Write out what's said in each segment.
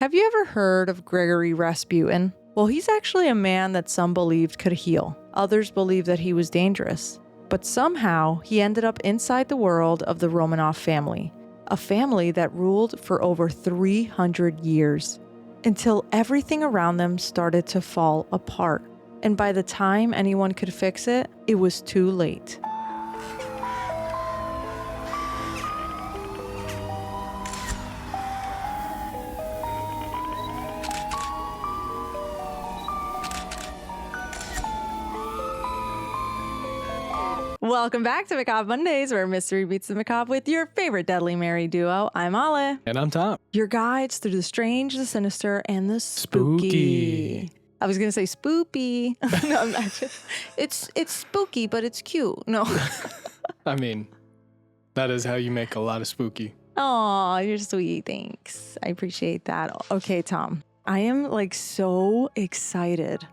Have you ever heard of Grigori Rasputin? Well, he's actually a man that some believed could heal. Others believed that he was dangerous. But somehow, he ended up inside the world of the Romanov family, a family that ruled for over 300 years, until everything around them started to fall apart. And by the time anyone could fix it, it was too late. Welcome back to Macabre Mondays, where mystery beats the macabre with your favorite Deadly Mary duo. I'm Ale. And I'm Tom. Your guides through the strange, the sinister, and the spooky. I was going to say spoopy. No, I'm not. It's spooky, but it's cute. No. I mean, that is how you make a lot of spooky. Aw, you're sweet. Thanks. I appreciate that. Okay, Tom. I am so excited.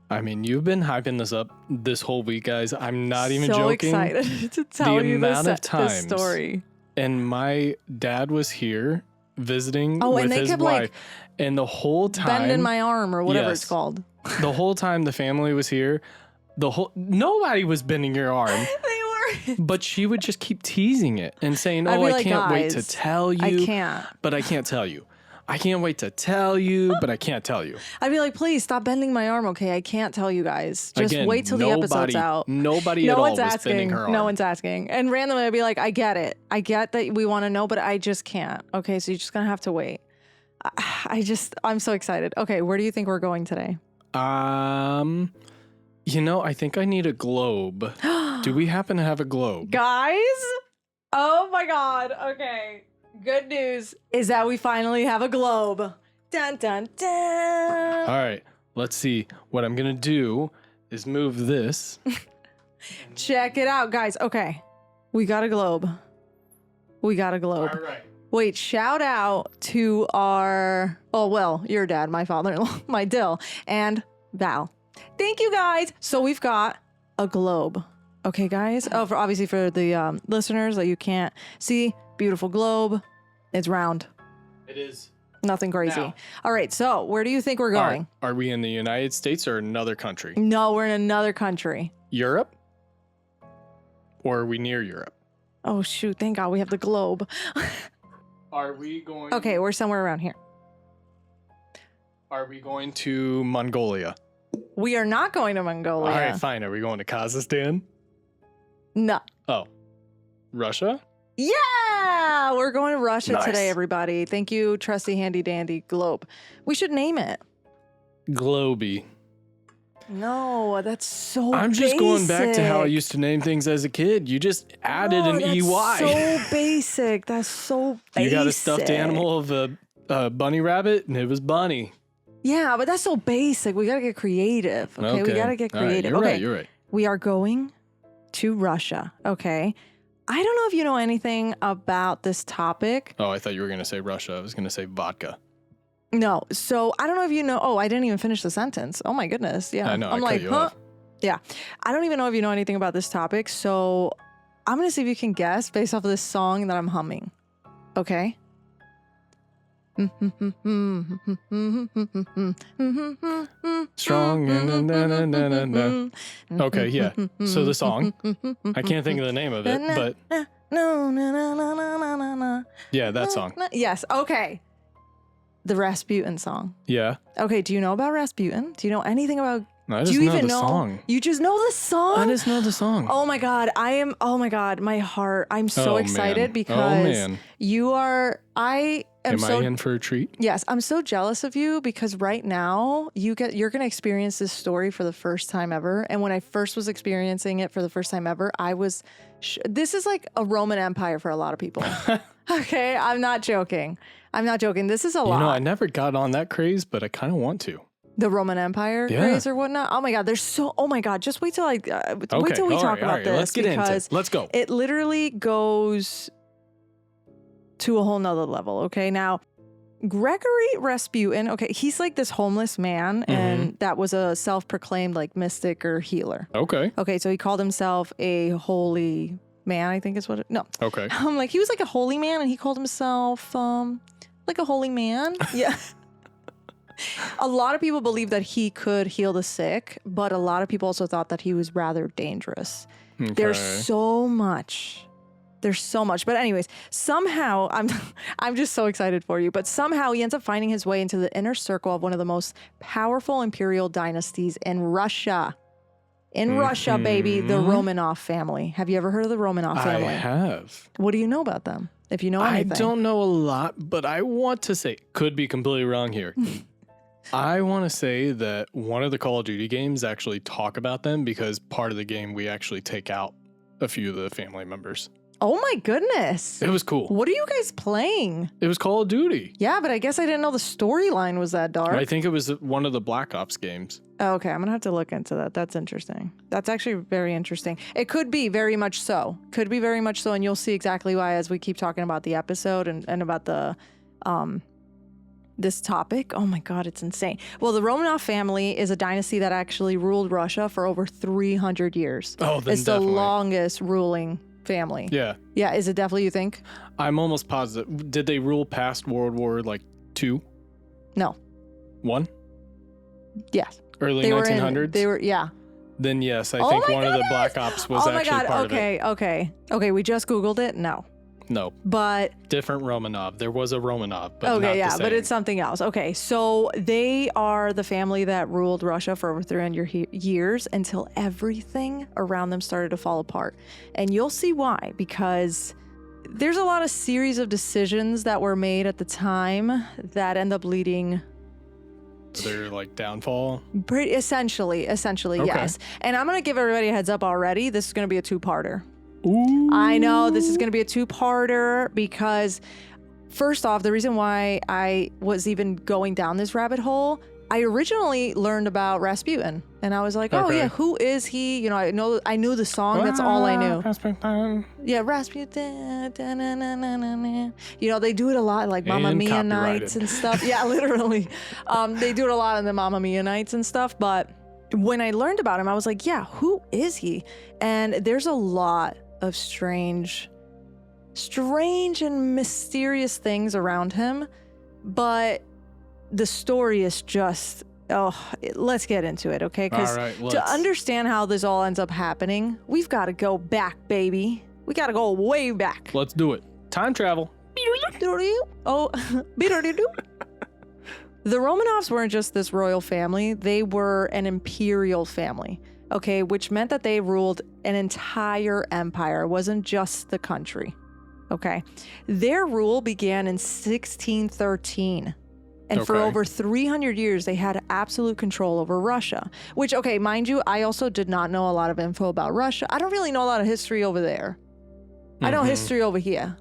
I mean, you've been hyping this up this whole week, guys. I'm not even so joking. Excited to tell you this story. And my dad was here visiting with his wife. And the whole time... bending my arm or whatever it's called. The whole time the family was here, nobody was bending your arm. They were. But she would just keep teasing it and saying, I can't wait to tell you. I can't. But I can't tell you. I can't wait to tell you, but I can't tell you. I'd be like, please stop bending my arm, okay? I can't tell you guys. Just wait till the episode's out. Nobody at all was bending her arm. No one's asking. And randomly I'd be like, I get it. I get that we want to know, but I just can't. Okay, so you're just going to have to wait. I'm so excited. Okay, where do you think we're going today? I think I need a globe. Do we happen to have a globe? Guys? Oh my God. Okay. Good news is that we finally have a globe. Dun, dun, dun. All right, let's see. What I'm going to do is move this. Check it out, guys. Okay, we got a globe. All right. Wait, shout out to your dad, my father-in-law, my Dill, and Val. Thank you, guys. So we've got a globe. Okay, guys. Oh, obviously for the listeners that you can't see, beautiful globe. It's round. It is. Nothing crazy. Now. All right, so where do you think we're going? Are we in the United States or another country? No, we're in another country. Europe? Or are we near Europe? Oh, shoot. Thank God we have the globe. Are we going... Okay, we're somewhere around here. Are we going to Mongolia? We are not going to Mongolia. All right, fine. Are we going to Kazakhstan? No. Oh. Russia? Yeah! We're going to Russia Nice. today, everybody. Thank you, trusty handy dandy globe. We should name it. Globy. No, that's so I'm just going back to how I basic. used to name things as a kid. You just added an that's EY. so basic. That's so basic. You got a stuffed animal of a bunny rabbit, and it was Bunny. Yeah, but that's so basic. We got to get creative. Okay, we got to get All right, creative. You're right. We are going to Russia. Okay. I don't know if you know anything about this topic. Oh, I thought you were going to say Russia. I was going to say vodka. No. So I don't know if you know. Oh, I didn't even finish the sentence. Oh my goodness. Yeah. I know. I'm I cut you off. Yeah. I don't even know if you know anything about this topic. So I'm going to see if you can guess based off of this song that I'm humming. Okay. Strong. Okay, yeah. So the song. I can't think of the name of it, but yeah, that song. Yes. Okay. The Rasputin song. Yeah. Okay. Do you know about Rasputin? Do you know anything about? I Do just you know even the know? song. You just know the song? I just know the song. Oh my God. Oh my God. My heart. I'm so Oh, excited man. because you are, Am I in for a treat? Yes. I'm so jealous of you because right now you're going to experience this story for the first time ever. And when I first was experiencing it for the first time ever, this is like a Roman Empire for a lot of people. Okay. I'm not joking. This is a lot. I never got on that craze, but I kind of want to. The Roman Empire craze or whatnot. Oh my God, oh my God, just wait till wait till we talk about this. Let's get into it. Let's go. It literally goes to a whole nother level. Okay. Now, Grigori Rasputin, okay, he's like this homeless man and that was a self-proclaimed like mystic or healer. Okay. Okay. So he called himself a holy man, I think is what no. Okay. He was like a holy man and he called himself, like a holy man. Yeah. A lot of people believe that he could heal the sick, but a lot of people also thought that he was rather dangerous. Okay. There's so much. But anyways, somehow I'm just so excited for you, but somehow he ends up finding his way into the inner circle of one of the most powerful imperial dynasties in Russia. In Russia, baby, the Romanov family. Have you ever heard of the Romanov family? I have. What do you know about them? If you know anything. I don't know a lot, but I want to say, could be completely wrong here. I want to say that one of the Call of Duty games actually talk about them because part of the game we actually take out a few of the family members. Oh my goodness. It was cool. What are you guys playing? It was Call of Duty. Yeah, but I guess I didn't know the storyline was that dark. I think it was one of the Black Ops games. Oh, okay, I'm going to have to look into that. That's interesting. That's actually very interesting. It could be very much so. And you'll see exactly why as we keep talking about the episode and about the this topic. Oh my God, it's insane. Well, the Romanov family is a dynasty that actually ruled Russia for over 300 years. Oh, then it's definitely the longest ruling family. Yeah. Yeah, is it definitely, you think? I'm almost positive. Did they rule past World War II? No. 1? Yes. Early 1900s? Yeah. Then yes, I think one of the Black Ops was actually part of it. Okay, we just Googled it. No. But different Romanov. There was a Romanov, but not okay, the yeah, same. but it's something else. Okay, so they are the family that ruled Russia for over 300 years until everything around them started to fall apart. And you'll see why, because there's a lot of series of decisions that were made at the time that end up leading their like downfall. Essentially, Okay. yes. And I'm going to give everybody a heads up already. This is going to be a two-parter. Ooh. I know this is going to be a two-parter because first off, the reason why I was even going down this rabbit hole, I originally learned about Rasputin and I was like, oh yeah, who is he? You know, I knew the song. That's all I knew. Rasputin. Yeah, Rasputin. You know, they do it a lot like Mamma Mia nights and stuff. Yeah, literally. They do it a lot in the Mamma Mia nights and stuff. But when I learned about him, I was like, yeah, who is he? And there's a lot of strange and mysterious things around him, but the story is just, let's get into it, okay? Because to understand how this all ends up happening, we've got to go back, baby. We got to go way back. Let's do it. Time travel. Oh, the Romanovs weren't just this royal family, they were an imperial family. Okay, which meant that they ruled an entire empire. It wasn't just the country. Okay. Their rule began in 1613. And for over 300 years, they had absolute control over Russia. Which, okay, mind you, I also did not know a lot of info about Russia. I don't really know a lot of history over there. I know history over here.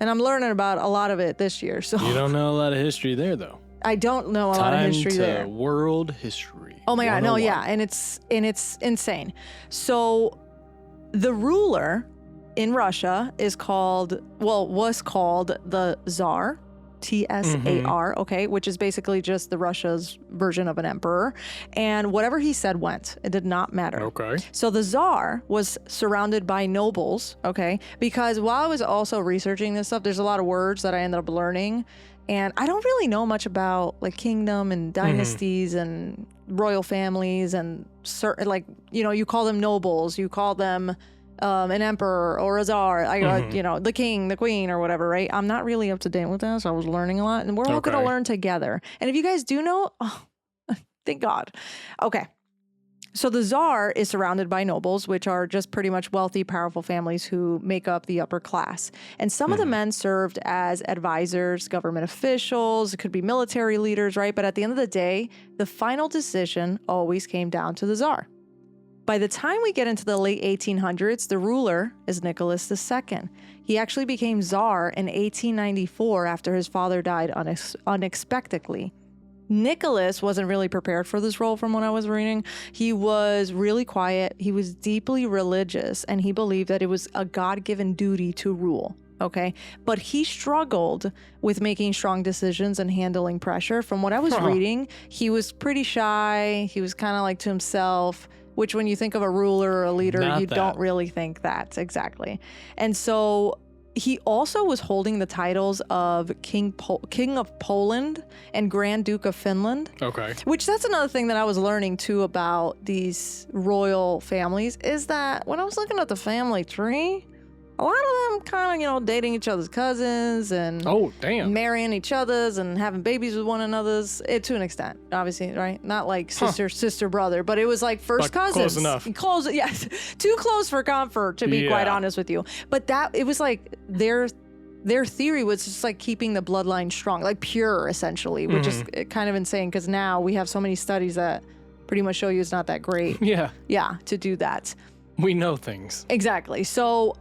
And I'm learning about a lot of it this year. So you don't know a lot of history there, though. I don't know a lot of history there. Time to world history. Oh my God, no, yeah, and it's insane. So the ruler in Russia was called the Tsar, Tsar, okay, which is basically just the Russia's version of an emperor. And whatever he said went. It did not matter. Okay. So the Tsar was surrounded by nobles, okay, because while I was also researching this stuff, there's a lot of words that I ended up learning. And I don't really know much about like kingdom and dynasties and royal families and certain, like, you know, you call them nobles, you call them an emperor or a czar, you know, the king, the queen or whatever, right? I'm not really up to date with this. I was learning a lot and we're all going to learn together. And if you guys do know, thank God. Okay. So the Tsar is surrounded by nobles, which are just pretty much wealthy, powerful families who make up the upper class. And some of the men served as advisors, government officials, it could be military leaders, right? But at the end of the day, the final decision always came down to the Tsar. By the time we get into the late 1800s, the ruler is Nicholas II. He actually became Tsar in 1894 after his father died unexpectedly. Nicholas wasn't really prepared for this role from what I was reading. He was really quiet. He was deeply religious, and he believed that it was a God-given duty to rule, okay? But he struggled with making strong decisions and handling pressure. From what I was reading, he was pretty shy. He was kind of like to himself, which when you think of a ruler or a leader, don't really think that exactly. And so he also was holding the titles of King of Poland and Grand Duke of Finland. Okay. Which that's another thing that I was learning too about these royal families is that when I was looking at the family tree, a lot of them kind of, dating each other's cousins and Oh, damn. marrying each other's and having babies with one another's, to an extent, obviously, right? Not like sister, brother, but it was like first But cousins. close enough. Close, yes. Too close for comfort, to be quite honest with you. But it was like their theory was just like keeping the bloodline strong, like pure, essentially, which is kind of insane because now we have so many studies that pretty much show you it's not that great. Yeah. Yeah, to do that. We know things. Exactly. So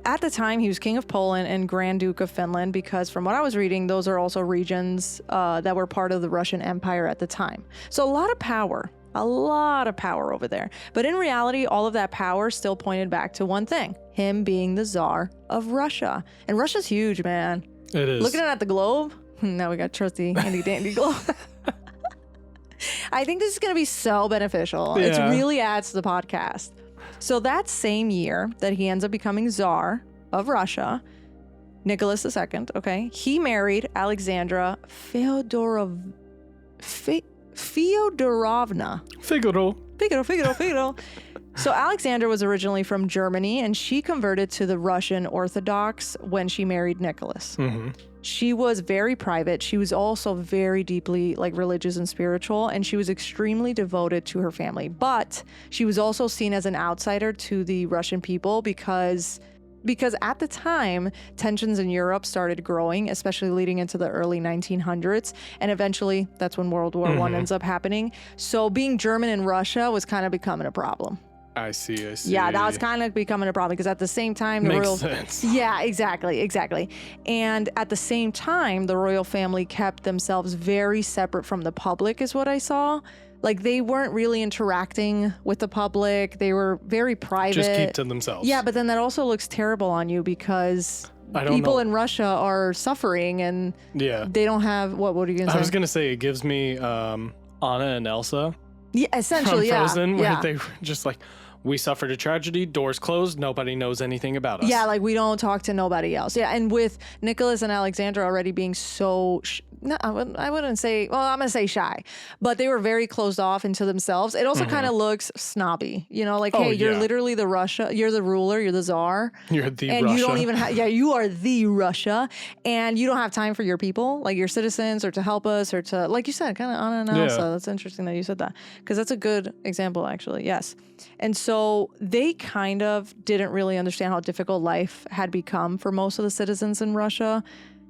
at the time, he was King of Poland and Grand Duke of Finland because from what I was reading, those are also regions that were part of the Russian Empire at the time. So a lot of power over there. But in reality, all of that power still pointed back to one thing, him being the Tsar of Russia. And Russia's huge, man. It is. Looking at the globe, now we got trusty handy dandy globe. I think this is going to be so beneficial. Yeah. It really adds to the podcast. So that same year that he ends up becoming Tsar of Russia, Nicholas II, okay, he married Alexandra Feodorovna. Figaro. So Alexandra was originally from Germany, and she converted to the Russian Orthodox when she married Nicholas. Mm-hmm. She was very private. She was also very deeply religious and spiritual, and she was extremely devoted to her family. But she was also seen as an outsider to the Russian people because at the time, tensions in Europe started growing, especially leading into the early 1900s. And eventually, that's when World War I ends up happening. So being German in Russia was kind of becoming a problem. I see. Yeah, that was kind of becoming a problem because at the same time, the Makes royal sense. Yeah, exactly. And at the same time, the royal family kept themselves very separate from the public, is what I saw. Like they weren't really interacting with the public. They were very private. Just keep to themselves. Yeah, but then that also looks terrible on you because people in Russia are suffering and they don't have what are you gonna say? I was gonna say it gives me Anna and Elsa. Yeah, essentially, from Frozen, where yeah. they were just like, we suffered a tragedy, doors closed, nobody knows anything about us. Yeah, like we don't talk to nobody else. Yeah, and with Nicholas and Alexandra already being so, I wouldn't say, well, I'm going to say shy, but they were very closed off into themselves. It also kind of looks snobby, hey, you're literally the Russia, you're the ruler, you're the Tsar. You're the and Russia. You don't even have, you are the Russia, and you don't have time for your people, like your citizens, or to help us, or to, like you said, kind of Anna and Elsa. That's interesting that you said that, because that's a good example, actually, yes. And so they kind of didn't really understand how difficult life had become for most of the citizens in Russia.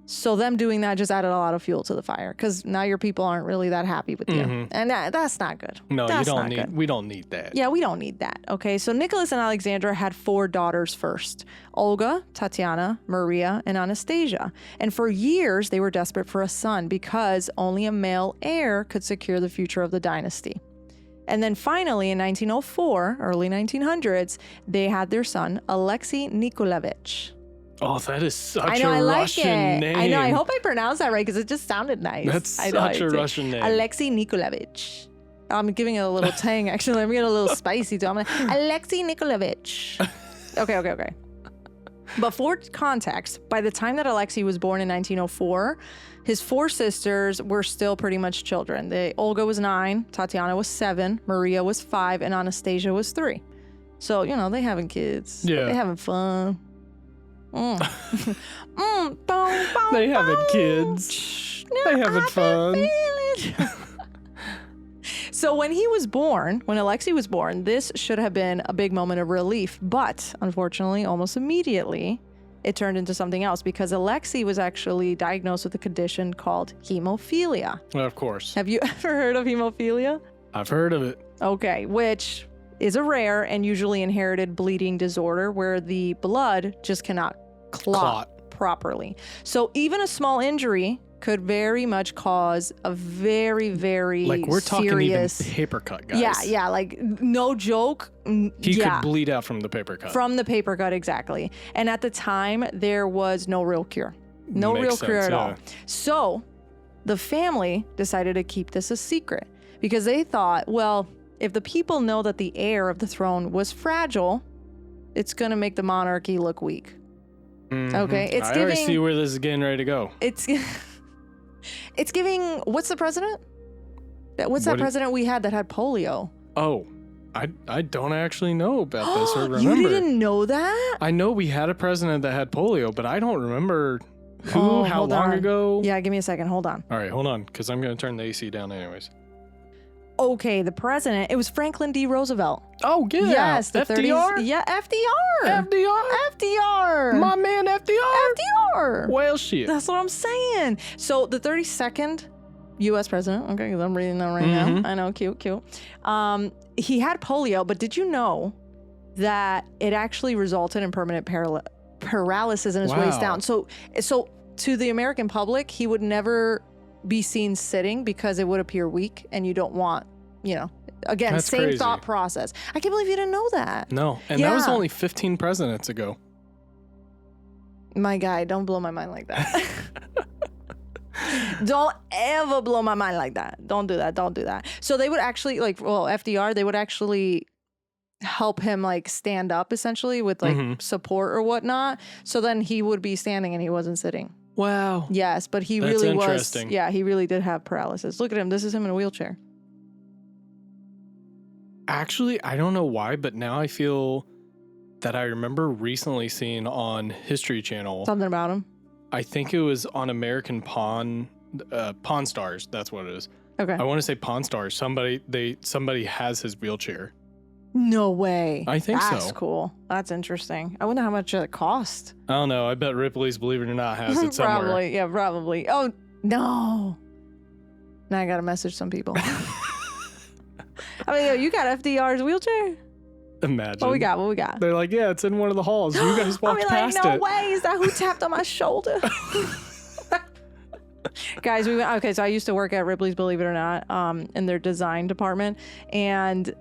So them doing that just added a lot of fuel to the fire because now your people aren't really that happy with you. And that's not good. No, that's we don't need that. Yeah, we don't need that. Okay, so Nicholas and Alexandra had 4 daughters first: Olga, Tatiana, Maria, and Anastasia. And for years, they were desperate for a son because only a male heir could secure the future of the dynasty. And then finally, in 1904, early 1900s, they had their son, Alexei Nikolaevich. Oh, that is such a Russian name. I know. I hope I pronounced that right because it just sounded nice. That's such a Russian name. Alexei Nikolaevich. I'm giving it a little tang, actually. I'm getting a little spicy, too. I'm like, Alexei Nikolaevich. Okay. But for context, by the time that Alexei was born in 1904, his 4 sisters were still pretty much children. Olga was 9, Tatiana was 7, Maria was 5, and Anastasia was 3. So, they having kids. Yeah. They having fun. They having kids. They having fun. So when Alexei was born, this should have been a big moment of relief. But unfortunately, almost immediately, it turned into something else because Alexei was actually diagnosed with a condition called hemophilia. Well, of course. Have you ever heard of hemophilia? I've heard of it. Okay, which is a rare and usually inherited bleeding disorder where the blood just cannot clot properly. So even a small injury could very much cause a very, very like we're talking serious, even paper cut, guys. Yeah, like no joke. He could bleed out from the paper cut. From the paper cut, exactly. And at the time, there was no real cure. No real cure at all. So the family decided to keep this a secret because they thought, well, if the people know that the heir of the throne was fragile, it's going to make the monarchy look weak. Okay, it's I already giving. see where this is getting ready to go. It's giving. What's the president? What's that president we had that had polio? Oh, I don't actually know about this or remember. You didn't know that? I know we had a president that had polio, but I don't remember who, how long ago. Yeah, give me a second. Hold on. All right, hold on, because I'm going to turn the AC down anyways. Okay, the president. It was Franklin D. Roosevelt. Oh, yeah. Yes, the FDR? 30s. Yeah, FDR. FDR. My man, FDR. FDR. Well, shit. That's what I'm saying. So the 32nd U.S. president, okay, because I'm reading that right now. I know, cute. He had polio, but did you know that it actually resulted in permanent paralysis in his waist down? So to the American public, he would never be seen sitting because it would appear weak, and you don't want, again, That's same crazy. thought process. I can't believe you didn't know that. No, and that was only 15 presidents ago. My guy, don't blow my mind like that. Don't ever blow my mind like that. Don't do that. So they would actually FDR, they would actually help him stand up essentially with support or whatnot. So then he would be standing and he wasn't sitting. Wow. Yes, but he That's really was. interesting. Yeah, he really did have paralysis. Look at him. This is him in a wheelchair. Actually, I don't know why, but now I feel that I remember recently seeing on History Channel. Something about him. I think it was on American Pawn Stars. That's what it is. Okay. I want to say Pawn Stars. Somebody has his wheelchair. No way. I think so. That's cool. That's interesting. I wonder how much it cost. I don't know. I bet Ripley's Believe It or Not has it somewhere. Probably. Yeah, probably. Oh, no. Now I got to message some people. You got FDR's wheelchair? Imagine. What we got? They're like, yeah, it's in one of the halls. You guys walked past it. No way. Is that who tapped on my shoulder? Guys, so I used to work at Ripley's Believe It or Not, in their design department, and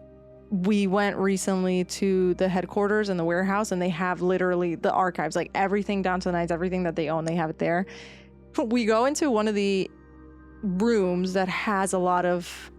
we went recently to the headquarters and the warehouse, and they have literally the archives, everything down to the nines, everything that they own, they have it there. We go into one of the rooms that has a lot of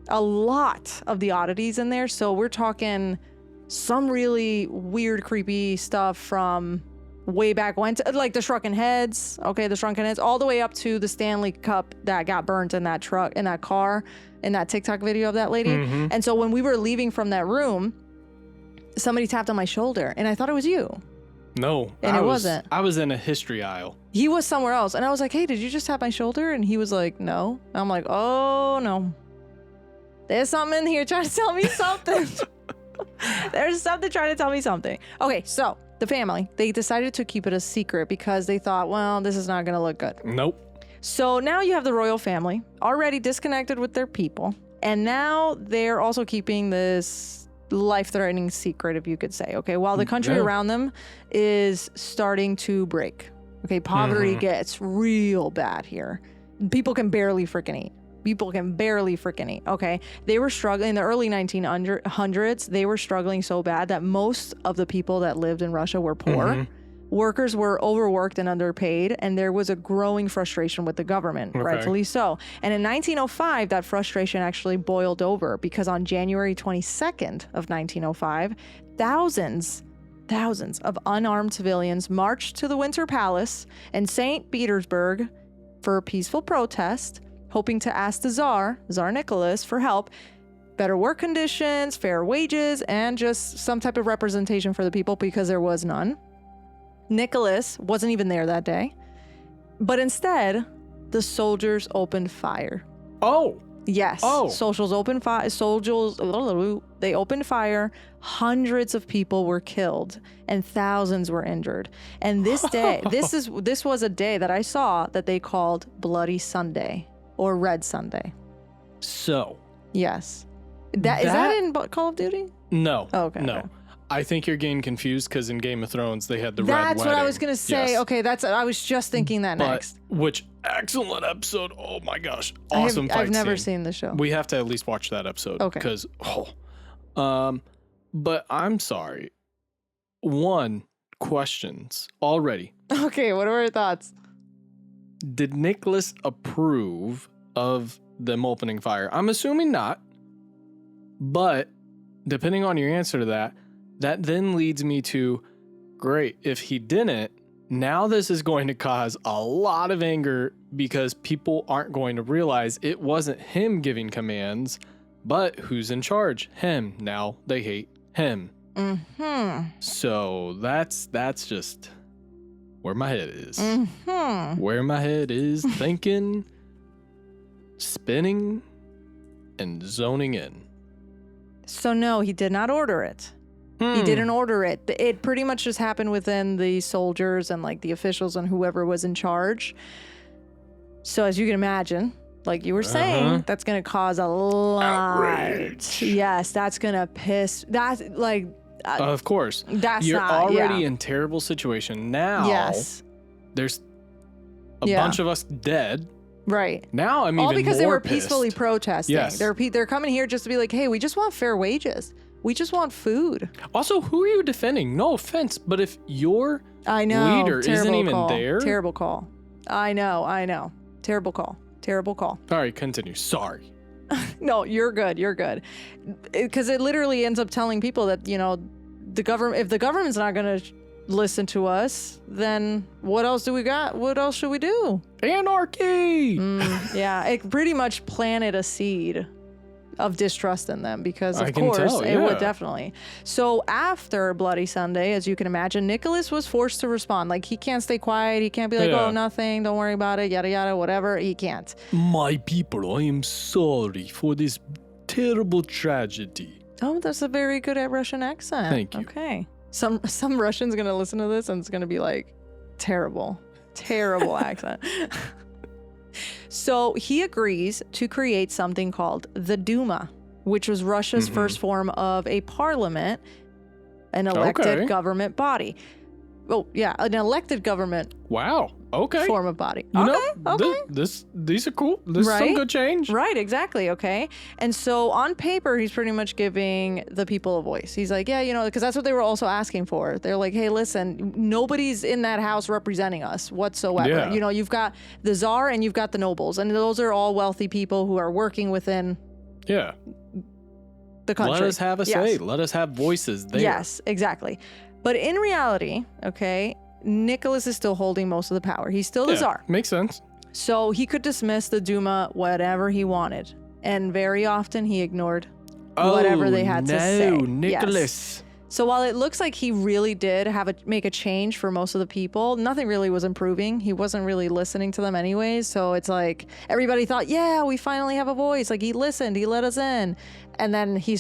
the oddities in there. So we're talking some really weird, creepy stuff from way back when, the shrunken heads, all the way up to the Stanley Cup that got burnt in that truck, in that car, in that TikTok video of that lady. And so when we were leaving from that room, somebody tapped on my shoulder, and I thought it was you. No. And it wasn't. I was in a history aisle. He was somewhere else. And I was like, hey, did you just tap my shoulder? And he was like, no. And I'm like, oh, no. There's something in here trying to tell me something. There's something trying to tell me something. Okay, so the family, they decided to keep it a secret because they thought, well, this is not going to look good. Nope. So now you have the royal family already disconnected with their people. And now they're also keeping this life-threatening secret, if you could say. Okay, while the country around them is starting to break. Okay, poverty gets real bad here. People can barely freaking eat. Okay, they were struggling in the early 1900s. They were struggling so bad that most of the people that lived in Russia were poor. Workers were overworked and underpaid, and there was a growing frustration with the government, rightfully so. And in 1905, that frustration actually boiled over because on January 22nd of 1905, thousands of unarmed civilians marched to the Winter Palace in St. Petersburg for a peaceful protest, hoping to ask the Tsar Nicholas, for help, better work conditions, fair wages, and just some type of representation for the people because there was none. Nicholas wasn't even there that day, but instead, the soldiers opened fire. Oh. Yes. Oh. They opened fire. Hundreds of people were killed and thousands were injured. And this day, this was a day that I saw that they called Bloody Sunday or Red Sunday. So. Yes. Is that in Call of Duty? No. Oh, okay. No. Okay. I think you're getting confused because in Game of Thrones they had the red wedding. That's what I was gonna say. Yes. Okay, I was just thinking that next. Which excellent episode! Oh my gosh, awesome fight I've never scene. seen the show. We have to at least watch that episode. Okay. Because but I'm sorry. Questions already. Okay, what are your thoughts? Did Nicholas approve of them opening fire? I'm assuming not. But depending on your answer to that then leads me to, great, if he didn't, Now this is going to cause a lot of anger because people aren't going to realize it wasn't him giving commands, but who's in charge? Him. Now they hate him. So that's just where my head is. Where my head is thinking, spinning, and zoning in. So no, he did not order it. He didn't order it. It pretty much just happened within the soldiers and like the officials and whoever was in charge. So as you can imagine, like you were saying, that's going to cause a lot. Outrage. Yes, that's going to piss. That's like. Of course. You're already in terrible situation. Now, there's a bunch of us dead. Right. Now I'm all even because more they were pissed. Peacefully protesting. Yes. They're coming here just to be like, hey, we just want fair wages. We just want food. Also, who are you defending? No offense, but if your leader isn't even there. Terrible call. I know. Terrible call. All right, continue. Sorry. No, you're good. Because it literally ends up telling people that, the government, if the government's not going to listen to us, then what else do we got? What else should we do? Anarchy! Yeah, it pretty much planted a seed of distrust in them because, of course, it would definitely. So after Bloody Sunday, as you can imagine, Nicholas was forced to respond. Like, he can't stay quiet. He can't be like, oh, nothing, don't worry about it, yada, yada, whatever. He can't. My people, I am sorry for this terrible tragedy. Oh, that's a very good Russian accent. Thank you. Okay. Some Russian's going to listen to this and it's going to be like, terrible accent. So he agrees to create something called the Duma, which was Russia's first form of a parliament, an elected government body. Oh, yeah, an elected government. Wow. Okay. Form of body. These are cool. This is some good change. Right, exactly. Okay. And so on paper, he's pretty much giving the people a voice. He's like, yeah, because that's what they were also asking for. They're like, hey, listen, nobody's in that house representing us whatsoever. Yeah. You've got the czar and you've got the nobles, and those are all wealthy people who are working within the country. Let us have a say. Let us have voices there. Yes, exactly. But in reality, Nicholas is still holding most of the power. He's still the czar. Makes sense. So he could dismiss the Duma whatever he wanted. And very often he ignored whatever they had to say. Nicholas. Yes. So while it looks like he really did make a change for most of the people, nothing really was improving. He wasn't really listening to them anyways. So it's like everybody thought, yeah, we finally have a voice. Like, he listened, he let us in. And then he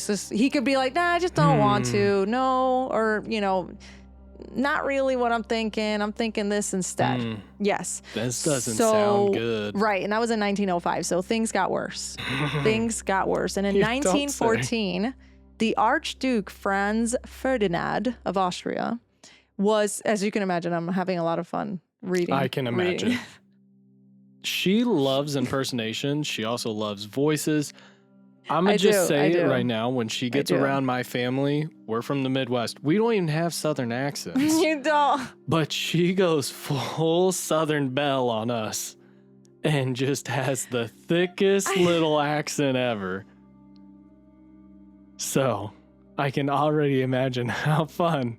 could be like, nah, I just don't want to. No, or, not really what I'm thinking. I'm thinking this instead. Yes. This doesn't sound good. Right. And that was in 1905. So things got worse. And in 1914, the Archduke Franz Ferdinand of Austria was, as you can imagine, I'm having a lot of fun reading. I can imagine. She loves impersonation. She also loves voices. I'm going to just say it right now. When she gets around my family, we're from the Midwest. We don't even have Southern accents. You don't. But she goes full Southern belle on us and just has the thickest little accent ever. So I can already imagine how fun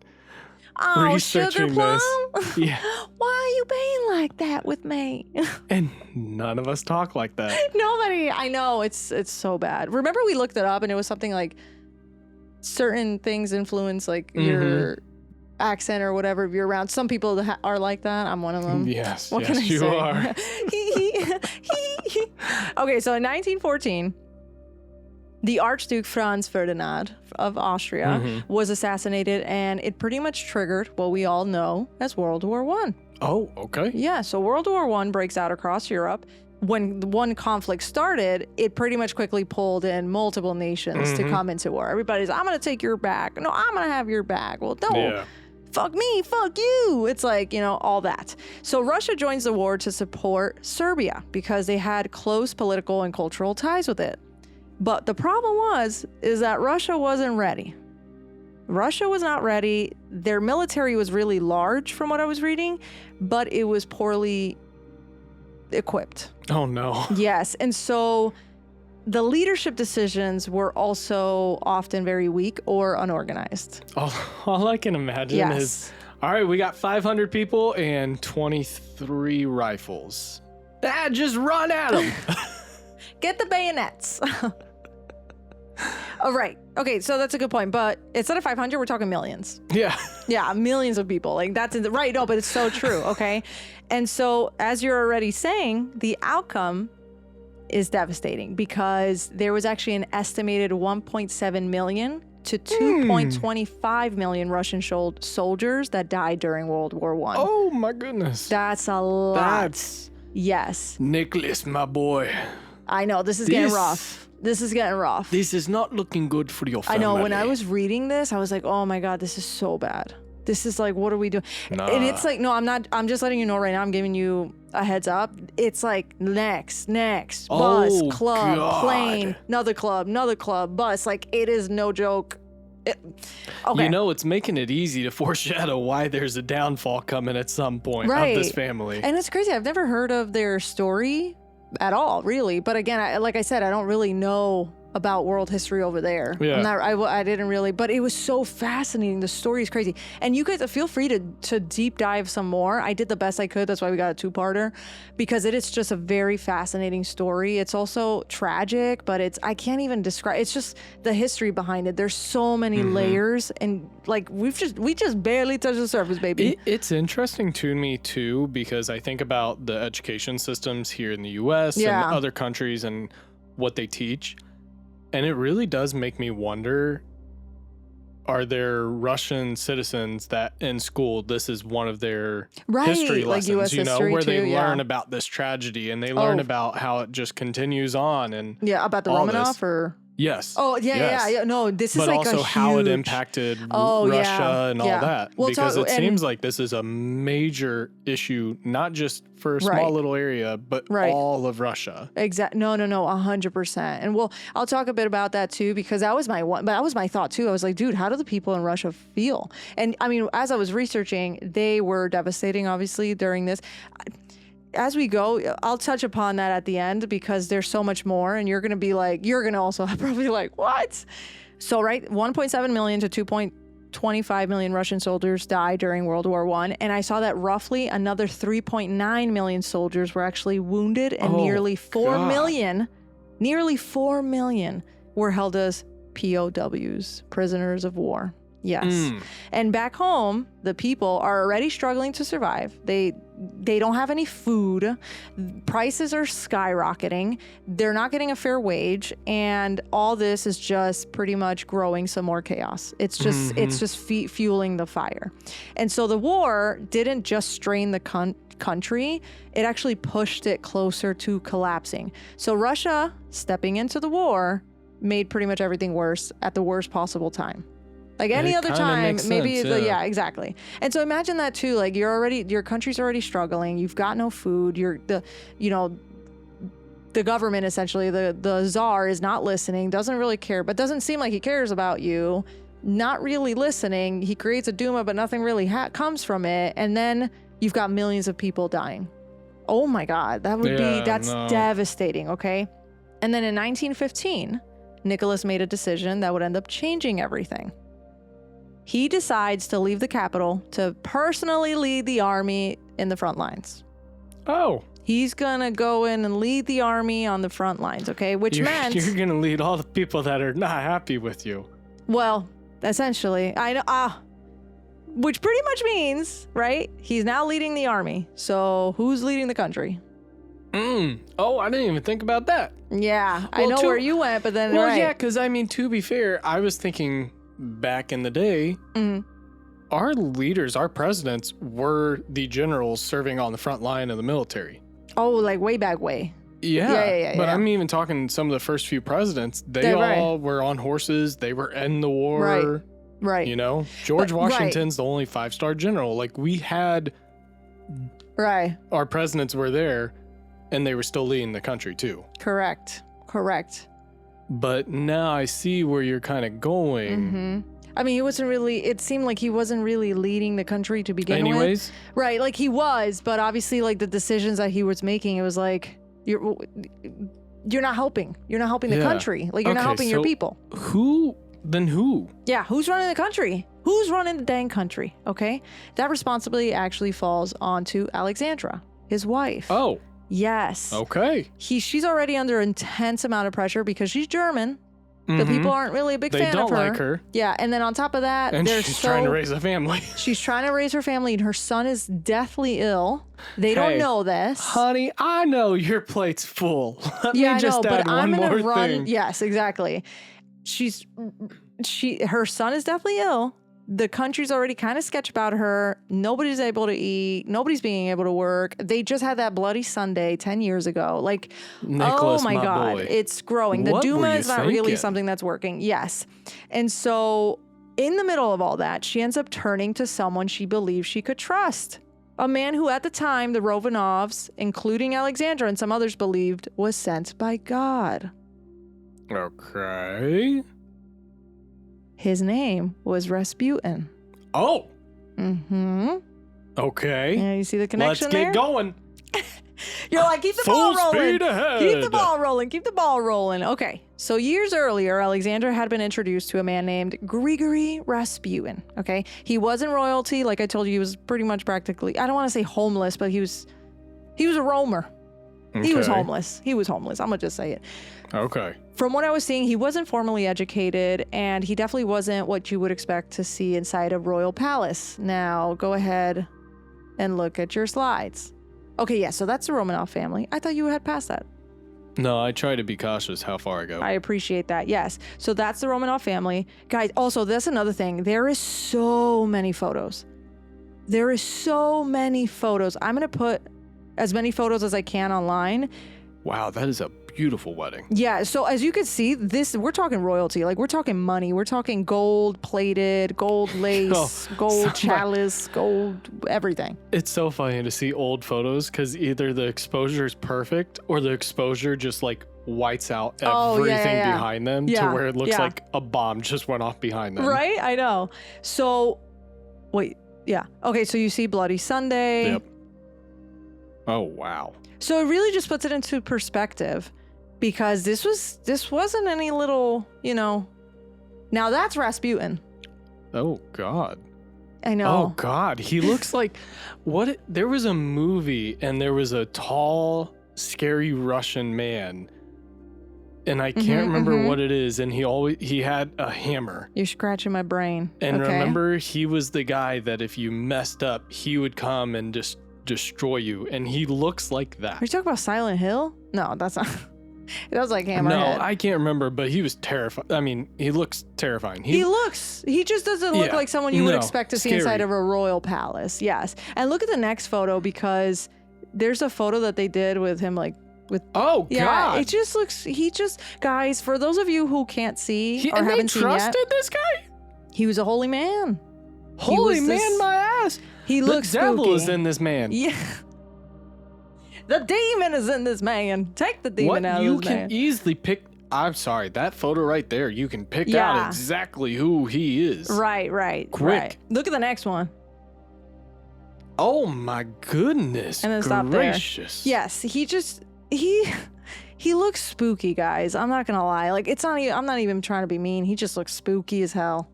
researching Sugar this. Yeah. Why are you being like that with me? And none of us talk like that. Nobody. I know. It's so bad. Remember we looked it up and it was something like certain things influence like your accent or whatever if you're around. Some people are like that. I'm one of them. Yes. What can I you say? are. Okay, so in 1914, the Archduke Franz Ferdinand of Austria was assassinated, and it pretty much triggered what we all know as World War I. Oh, okay. Yeah, so World War I breaks out across Europe. When one conflict started, it pretty much quickly pulled in multiple nations to come into war. Everybody's, I'm going to take your back. No, I'm going to have your back. Well, no. Yeah. Fuck me, fuck you. It's like, all that. So Russia joins the war to support Serbia because they had close political and cultural ties with it. But the problem is that Russia wasn't ready. Russia was not ready. Their military was really large from what I was reading, but it was poorly equipped. Oh, no. Yes. And so the leadership decisions were also often very weak or unorganized. All I can imagine is All right, we got 500 people and 23 rifles. Just run at them. Get the bayonets. Oh, right. Okay, so that's a good point. But instead of 500, we're talking millions. Yeah. Yeah, millions of people. Like, that's right. No, but it's so true. Okay. And so, as you're already saying, the outcome is devastating because there was actually an estimated 1.7 million to 2.25 million Russian soldiers that died during World War I. Oh, my goodness. That's a lot. That's... Yes. Nicholas, my boy. I know. This is getting rough. This is getting rough. This is not looking good for your family. I know. When I was reading this, I was like, oh my God, this is so bad. This is like, what are we doing? Nah. And it's like, no, I'm not. I'm just letting you know right now. I'm giving you a heads up. It's like next, bus, club, God. plane, another club, bus. Like, it is no joke. Okay. You know, it's making it easy to foreshadow why there's a downfall coming at some point of this family. And it's crazy. I've never heard of their story at all, really. But again, like I said, I don't really know about world history over there. Yeah. I didn't really, but it was so fascinating. The story is crazy. And you guys feel free to deep dive some more. I did the best I could. That's why we got a 2-parter, because it is just a very fascinating story. It's also tragic, but I can't even describe. It's just the history behind it. There's so many layers, and like we just barely touched the surface, baby. It's interesting to me too, because I think about the education systems here in the U.S. and other countries and what they teach. And it really does make me wonder, are there Russian citizens that in school, this is one of their history like lessons, US you know, history where too, they learn about this tragedy and they learn about how it just continues on and about the Romanov or... Yes. Oh, yeah. No, this is but like also a huge... how it impacted Russia and all that. Well, because it seems like this is a major issue, not just for a small little area, but all of Russia. Exactly. No, 100%. And I'll talk a bit about that too, because that was my thought too. I was like, dude, how do the people in Russia feel? And I mean, as I was researching, they were devastating, obviously, during this. As we go, I'll touch upon that at the end because there's so much more, and you're going to also probably like, what? So, 1.7 million to 2.25 million Russian soldiers died during World War I, and I saw that roughly another 3.9 million soldiers were actually wounded, and nearly 4 million were held as POWs, prisoners of war. Yes. And back home, the people are already struggling to survive. They don't have any food. Prices are skyrocketing. They're not getting a fair wage. And all this is just pretty much growing some more chaos. It's just fueling the fire. And so the war didn't just strain the country. It actually pushed it closer to collapsing. So Russia stepping into the war made pretty much everything worse at the worst possible time. Like any other time, maybe, exactly. And so imagine that too. Like your country's already struggling. You've got no food. The government, essentially, the czar is not listening, doesn't really care, but doesn't seem like he cares about you. Not really listening. He creates a Duma, but nothing really comes from it. And then you've got millions of people dying. Oh my God, that's devastating. Okay. And then in 1915, Nicholas made a decision that would end up changing everything. He decides to leave the capital to personally lead the army in the front lines. Oh. He's going to go in and lead the army on the front lines, okay? Which meant... You're going to lead all the people that are not happy with you. Well, essentially, I know... which pretty much means, right? He's now leading the army. So who's leading the country? Oh, I didn't even think about that. Yeah, I know where you went, but then... Well, yeah, because, I mean, to be fair, I was thinking... Back in the day, our leaders, our presidents were the generals serving on the front line of the military. Oh, like way back way. Yeah. But I'm even talking some of the first few presidents. They all were on horses. They were in the war. Right. You know, George Washington's the only 5-star general. Like we had. Right. Our presidents were there, and they were still leading the country too. Correct. But now I see where you're kind of going. I mean, it seemed like he wasn't really leading the country to begin with. Right, like he was, but obviously like the decisions that he was making, it was like, you're not helping. You're not helping the country. Like you're not helping your people. Who? Yeah, who's running the country? Who's running the dang country? Okay. That responsibility actually falls onto Alexandra, his wife. Oh. Yes. Okay. She's already under intense amount of pressure because she's German. The people aren't really a big fan of her. They don't like her. Yeah, and then on top of that, and she's trying to raise a family. She's trying to raise her family, and her son is deathly ill. They don't know this. Honey, I know your plate's full. Let Yeah, me just I know, add but I'm one gonna more run. thing. Yes, exactly. Her son is deathly ill. The country's already kind of sketched about her. Nobody's able to eat. Nobody's being able to work. They just had that bloody Sunday 10 years ago. Like, Nicholas, oh my God, boy. it's growing. The What were Duma you is not really thinking? something that's working. Yes. And so in the middle of all that, she ends up turning to someone she believes she could trust. A man who at the time, the Romanovs, including Alexandra and some others believed, was sent by God. Okay. His name was Rasputin. Oh. Mm-hmm. Okay. Yeah, you see the connection Let's there? get going. You're like, keep the Full ball rolling. speed ahead. Keep the ball rolling. Keep the ball rolling. Okay. So years earlier, Alexandra had been introduced to a man named Grigori Rasputin. Okay. He wasn't royalty. Like I told you, he was pretty much practically, I don't want to say homeless, but he was a roamer. He was Okay. homeless. He was homeless. I'm going to just say it. Okay. From what I was seeing, he wasn't formally educated, and he definitely wasn't what you would expect to see inside a royal palace. Now, go ahead and look at your slides. Okay, yeah, so that's the Romanov family. I thought you had passed that. No, I try to be cautious how far I go. I appreciate that, yes. So that's the Romanov family. Guys, also, that's another thing. There is so many photos. There is so many photos. I'm going to put as many photos as I can online. Wow, that is a beautiful wedding. Yeah, so as you can see, we're talking royalty. Like, we're talking money. We're talking gold plated, gold lace, gold chalice, gold everything. It's so funny to see old photos because either the exposure is perfect or the exposure just like whites out everything behind them to where it looks like a bomb just went off behind them. Right? I know. So, wait, yeah. Okay, so you see Bloody Sunday. Yep. Oh, wow. So it really just puts it into perspective because this wasn't any little, now that's Rasputin. Oh, God. I know. Oh, God. He looks like there was a movie and there was a tall, scary Russian man. And I can't remember what it is. And he had a hammer. You're scratching my brain. And okay. remember, he was the guy that if you messed up, he would come and just destroy you. And he looks like that. Are you talking about Silent Hill? No, that's not. It was like Hammerhead. No, I can't remember, but he was terrifying. I mean, he looks terrifying. He just doesn't look like someone you would expect to see inside of a royal palace. Yes. And look at the next photo because there's a photo that they did with him oh, God. It just looks, guys, for those of you who can't see or haven't seen yet. And they trusted this guy? He was a holy man. Holy man, my ass. He looks spooky. The devil is in this man. Yeah. The demon is in this man. Take the demon out of this man. You can easily pick. I'm sorry, that photo right there, you can pick out exactly who he is. Right. Quick. Right. Look at the next one. Oh my goodness. And then stop gracious. there. Yes, he looks spooky, guys. I'm not gonna lie. Like I'm not even trying to be mean. He just looks spooky as hell.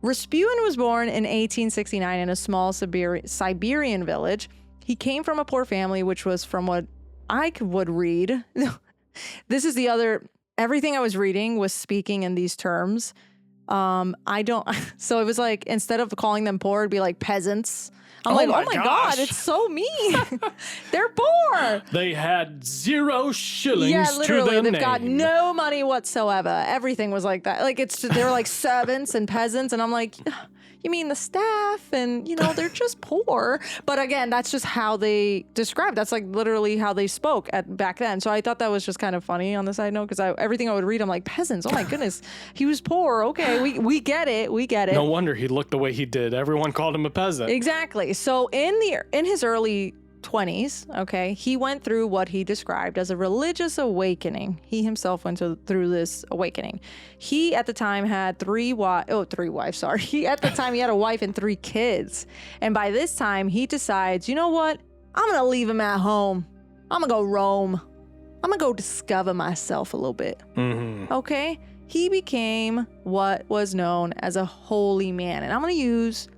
Rasputin was born in 1869 in a small Siberian village. He came from a poor family, which was from what I would read. This is everything I was reading was speaking in these terms. So it was like, instead of calling them poor, it'd be like peasants. I'm like, oh my God, it's so mean. They're poor. They had 0 shillings yeah, literally, to their they've name. got no money whatsoever. Everything was like that. Like they're like servants and peasants, and I'm like, you mean the staff? And they're just poor. But again, that's just how they described. That's like literally how they spoke back then. So I thought that was just kind of funny on the side note because everything I would read, I'm like, peasants. Oh my goodness, he was poor. Okay, we get it. We get it. No wonder he looked the way he did. Everyone called him a peasant. Exactly. So in his early 20s, okay, he went through what he described as a religious awakening. He himself went through this awakening. He at the time had three wives, sorry. He had a wife and 3 kids. And by this time he decides, you know what? I'm going to leave him at home. I'm going to go roam. I'm going to go discover myself a little bit. Mm-hmm. Okay? he became what was known as a holy man. And I'm going to use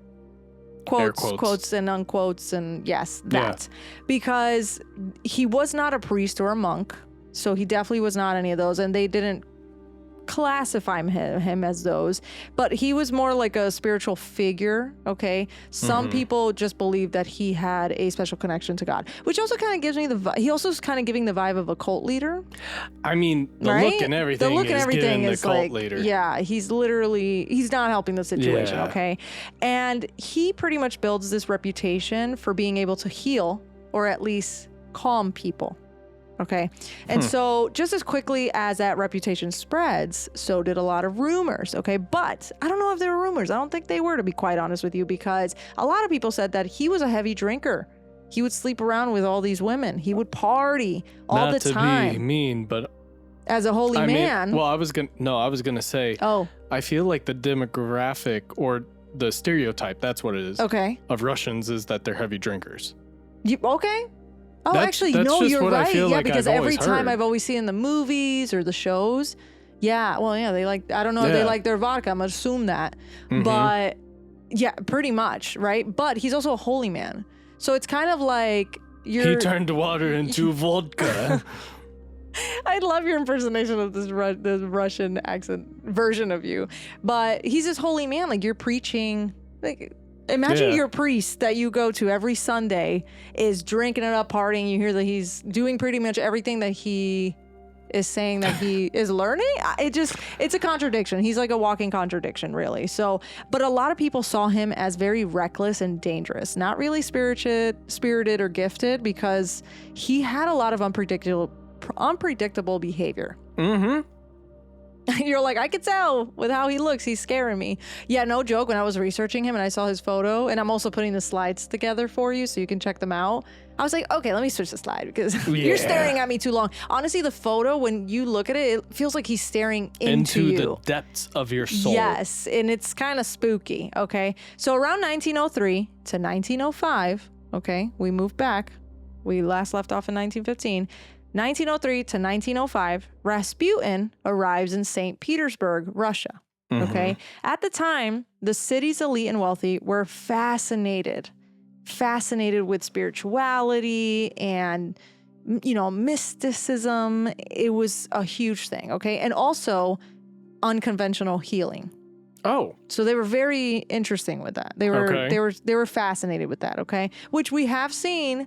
quotes and unquotes and yes, that. Because he was not a priest or a monk. So he definitely was not any of those. And they didn't classify him as those, but he was more like a spiritual figure. Okay, some people just believe that he had a special connection to God, which also kind of gives me he also is kind of giving the vibe of a cult leader. I mean, the look and everything is the cult leader. Yeah, he's not helping the situation. Okay, and he pretty much builds this reputation for being able to heal or at least calm people. Okay. And so just as quickly as that reputation spreads, so did a lot of rumors. Okay. But I don't know if they were rumors. I don't think they were, to be quite honest with you, because a lot of people said that he was a heavy drinker. He would sleep around with all these women. He would party all the time. Not to be mean, but as a holy man. Well, I was going to say, I feel like the demographic or the stereotype, that's what it is. Okay. Of Russians is that they're heavy drinkers. Okay. Oh, actually, no, you're right. Yeah, because every time I've always seen in the movies or the shows. Yeah, well, yeah, they like, I don't know if they like their vodka. I'm going to assume that. But yeah, pretty much, right? But he's also a holy man. So it's kind of like he turned water into vodka. I love your impersonation of this Russian accent version of you. But he's this holy man. Like, you're preaching, like, imagine your priest that you go to every Sunday is drinking it up, partying. You hear that he's doing pretty much everything that he is saying that he is learning. It's a contradiction. He's like a walking contradiction, really. So, but a lot of people saw him as very reckless and dangerous, not really spirited or gifted, because he had a lot of unpredictable behavior. You're like, I could tell with how he looks. He's scaring me. Yeah, no joke. When I was researching him and I saw his photo, and I'm also putting the slides together for you so you can check them out. I was like, okay, let me switch the slide because you're staring at me too long. Honestly, the photo, when you look at it, it feels like he's staring into you. The depths of your soul. Yes, and it's kind of spooky, okay? So around 1903 to 1905, okay, we moved back. We last left off in 1915. 1903 to 1905, Rasputin arrives in St. Petersburg, Russia. Okay. At the time, the city's elite and wealthy were fascinated with spirituality and, mysticism. It was a huge thing. Okay. And also unconventional healing. Oh. So they were very interesting with that. They were fascinated with that. Okay. Which we have seen.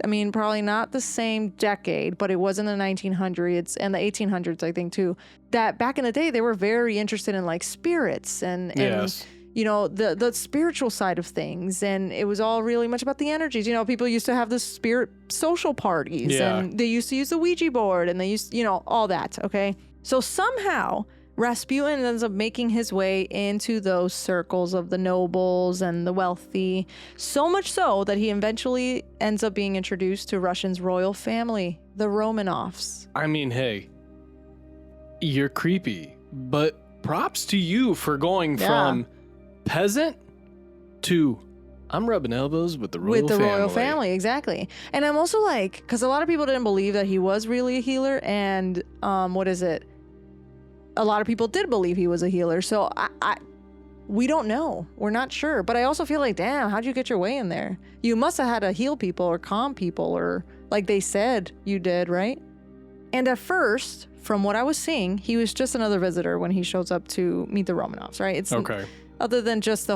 I mean, probably not the same decade, but it was in the 1900s and the 1800s, I think, too, that back in the day, they were very interested in like spirits and the spiritual side of things. And it was all really much about the energies. People used to have the spirit social parties and they used to use the Ouija board and they used, all that. Okay. So somehow Rasputin ends up making his way into those circles of the nobles and the wealthy, so much so that he eventually ends up being introduced to Russia's royal family, the Romanovs. I mean, hey, you're creepy, but props to you for going from peasant to I'm rubbing elbows with the royal family. Exactly. And I'm also like, because a lot of people didn't believe that he was really a healer, and a lot of people did believe he was a healer. So we don't know. We're not sure. But I also feel like, damn, how'd you get your way in there? You must have had to heal people or calm people, or like they said you did, right? And at first, from what I was seeing, he was just another visitor when he shows up to meet the Romanovs, right? It's okay. Other than just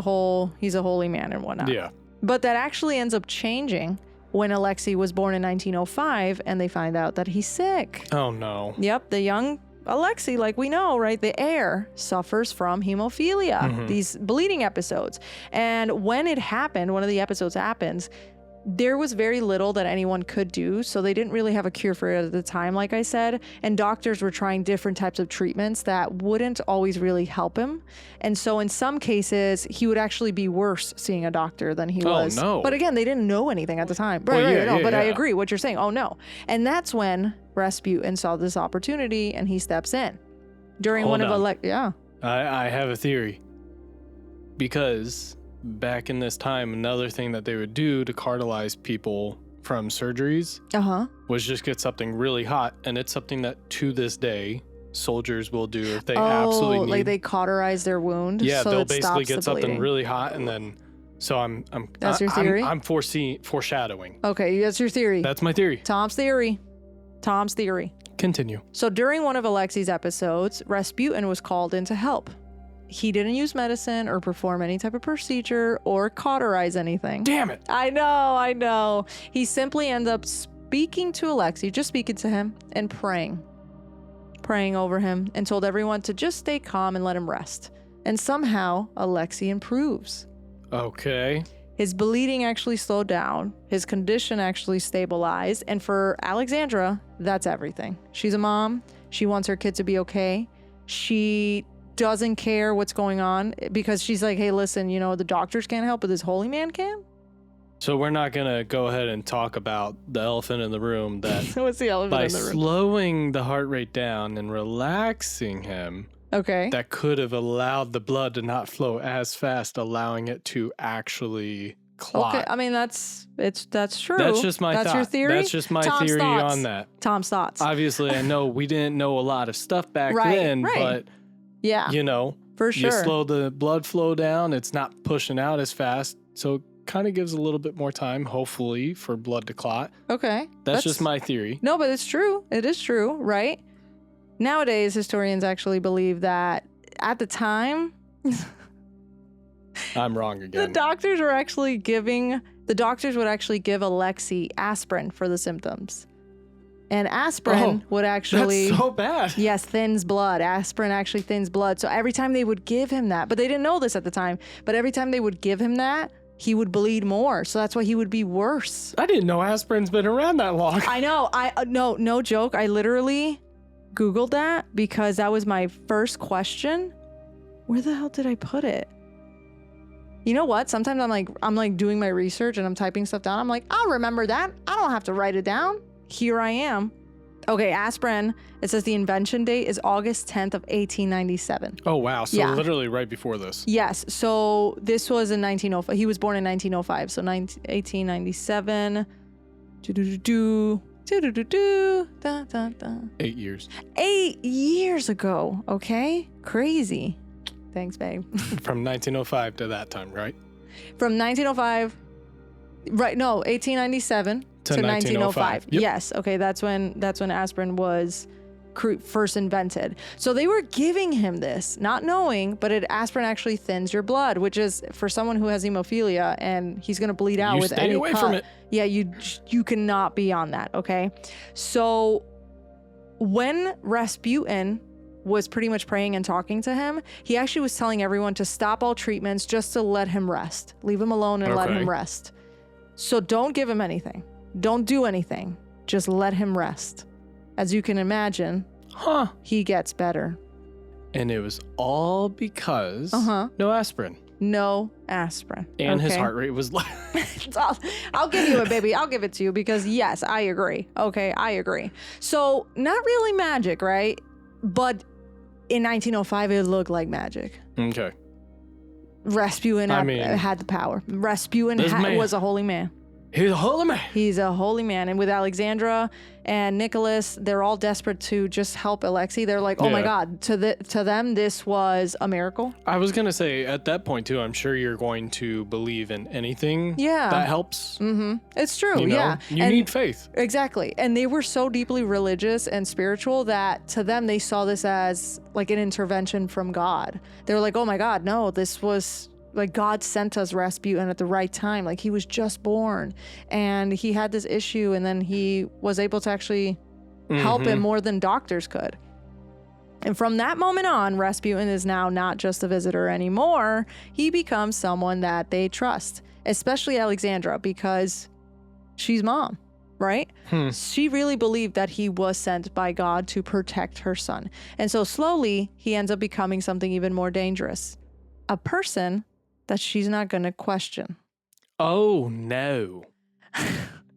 he's a holy man and whatnot. Yeah. But that actually ends up changing when Alexei was born in 1905 and they find out that he's sick. Oh, no. Yep. The young Alexei, like we know, right, the heir suffers from hemophilia, these bleeding episodes. And when it happened, one of the episodes happens, there was very little that anyone could do. So they didn't really have a cure for it at the time, like I said. And doctors were trying different types of treatments that wouldn't always really help him. And so in some cases, he would actually be worse seeing a doctor than he was. Oh, no. But again, they didn't know anything at the time. But I agree what you're saying. Oh, no. And that's when Rasputin saw this opportunity and he steps in. During I have a theory. Because back in this time, another thing that they would do to cartelize people from surgeries was just get something really hot. And it's something that to this day soldiers will do if they absolutely need. Like they cauterize their wound. Yeah, so they'll it basically stops get the something bleeding. really hot, and then. So That's your theory? I'm foreshadowing. Okay, that's your theory. That's my theory. Tom's theory. Tom's theory. Continue. So during one of Alexei's episodes, Rasputin was called in to help. He didn't use medicine or perform any type of procedure or cauterize anything. Damn it. I know. He simply ended up speaking to Alexei, just speaking to him and praying over him, and told everyone to just stay calm and let him rest. And somehow Alexei improves. Okay. His bleeding actually slowed down. His condition actually stabilized. And for Alexandra, that's everything. She's a mom. She wants her kid to be okay. She doesn't care what's going on because she's like, hey, listen, the doctors can't help, but this holy man can. So we're not going to go ahead and talk about the elephant in the room that What's the elephant by in the room? slowing the heart rate down and relaxing him, Okay. that could have allowed the blood to not flow as fast, allowing it to actually clot. Okay. I mean, that's true. That's just my That's thought. your theory? That's just my Tom's theory thoughts. on that. Tom's thoughts. Obviously, I know we didn't know a lot of stuff back Right, then, right. but Yeah. For sure. you slow the blood flow down, it's not pushing out as fast, so it kind of gives a little bit more time, hopefully, for blood to clot. Okay. That's just my theory. No, but it's true. It is true, right? Nowadays, historians actually believe that at the time, I'm wrong again. the doctors would actually give Alexei aspirin for the symptoms. And aspirin would actually... That's so bad. Yes, thins blood. Aspirin actually thins blood. So every time they would give him that, but they didn't know this at the time, but every time they would give him that, he would bleed more. So that's why he would be worse. I didn't know aspirin's been around that long. I know. No joke. I literally Googled that because that was my first question. Where the hell did I put it? You know what? Sometimes I'm like doing my research and I'm typing stuff down. I'm like, I'll remember that. I don't have to write it down. Here I am. Okay, aspirin. It says the invention date is August 10th of 1897. Oh, wow. So literally right before this. Yes. So this was in 1905. He was born in 1905. So 1897. 8 years. 8 years ago. Okay. Crazy. Thanks, babe. From 1905 to that time, right? From 1905. Right. No, 1897 to 1905. Yep. Yes. Okay. That's when aspirin was first invented. So they were giving him this, not knowing, but aspirin actually thins your blood, which is for someone who has hemophilia and he's going to bleed out with stay any away cut. from it. Yeah, you cannot be on that. Okay. So when Rasputin was pretty much praying and talking to him, he actually was telling everyone to stop all treatments just to let him rest. Leave him alone and let him rest. So don't give him anything. Don't do anything. Just let him rest. As you can imagine, he gets better. And it was all because no aspirin. No aspirin. And his heart rate was low. I'll give you it, baby. I'll give it to you because yes, I agree. Okay, I agree. So not really magic, right? But in 1905, it looked like magic. Okay. Rasputin had the power. Rasputin was a holy man. He's a holy man. He's a holy man. And with Alexandra and Nicholas, they're all desperate to just help Alexei. They're like, oh my God, to them, this was a miracle. I was going to say, at that point, too, I'm sure you're going to believe in anything that helps. Mm-hmm. It's true, You need faith. Exactly. And they were so deeply religious and spiritual that to them, they saw this as like an intervention from God. They were like, oh my God, no, this was... like God sent us Rasputin at the right time. Like he was just born and he had this issue and then he was able to actually help him more than doctors could. And from that moment on, Rasputin is now not just a visitor anymore. He becomes someone that they trust, especially Alexandra because she's mom, right? She really believed that he was sent by God to protect her son. And so slowly he ends up becoming something even more dangerous. A person that she's not going to question. Oh, no.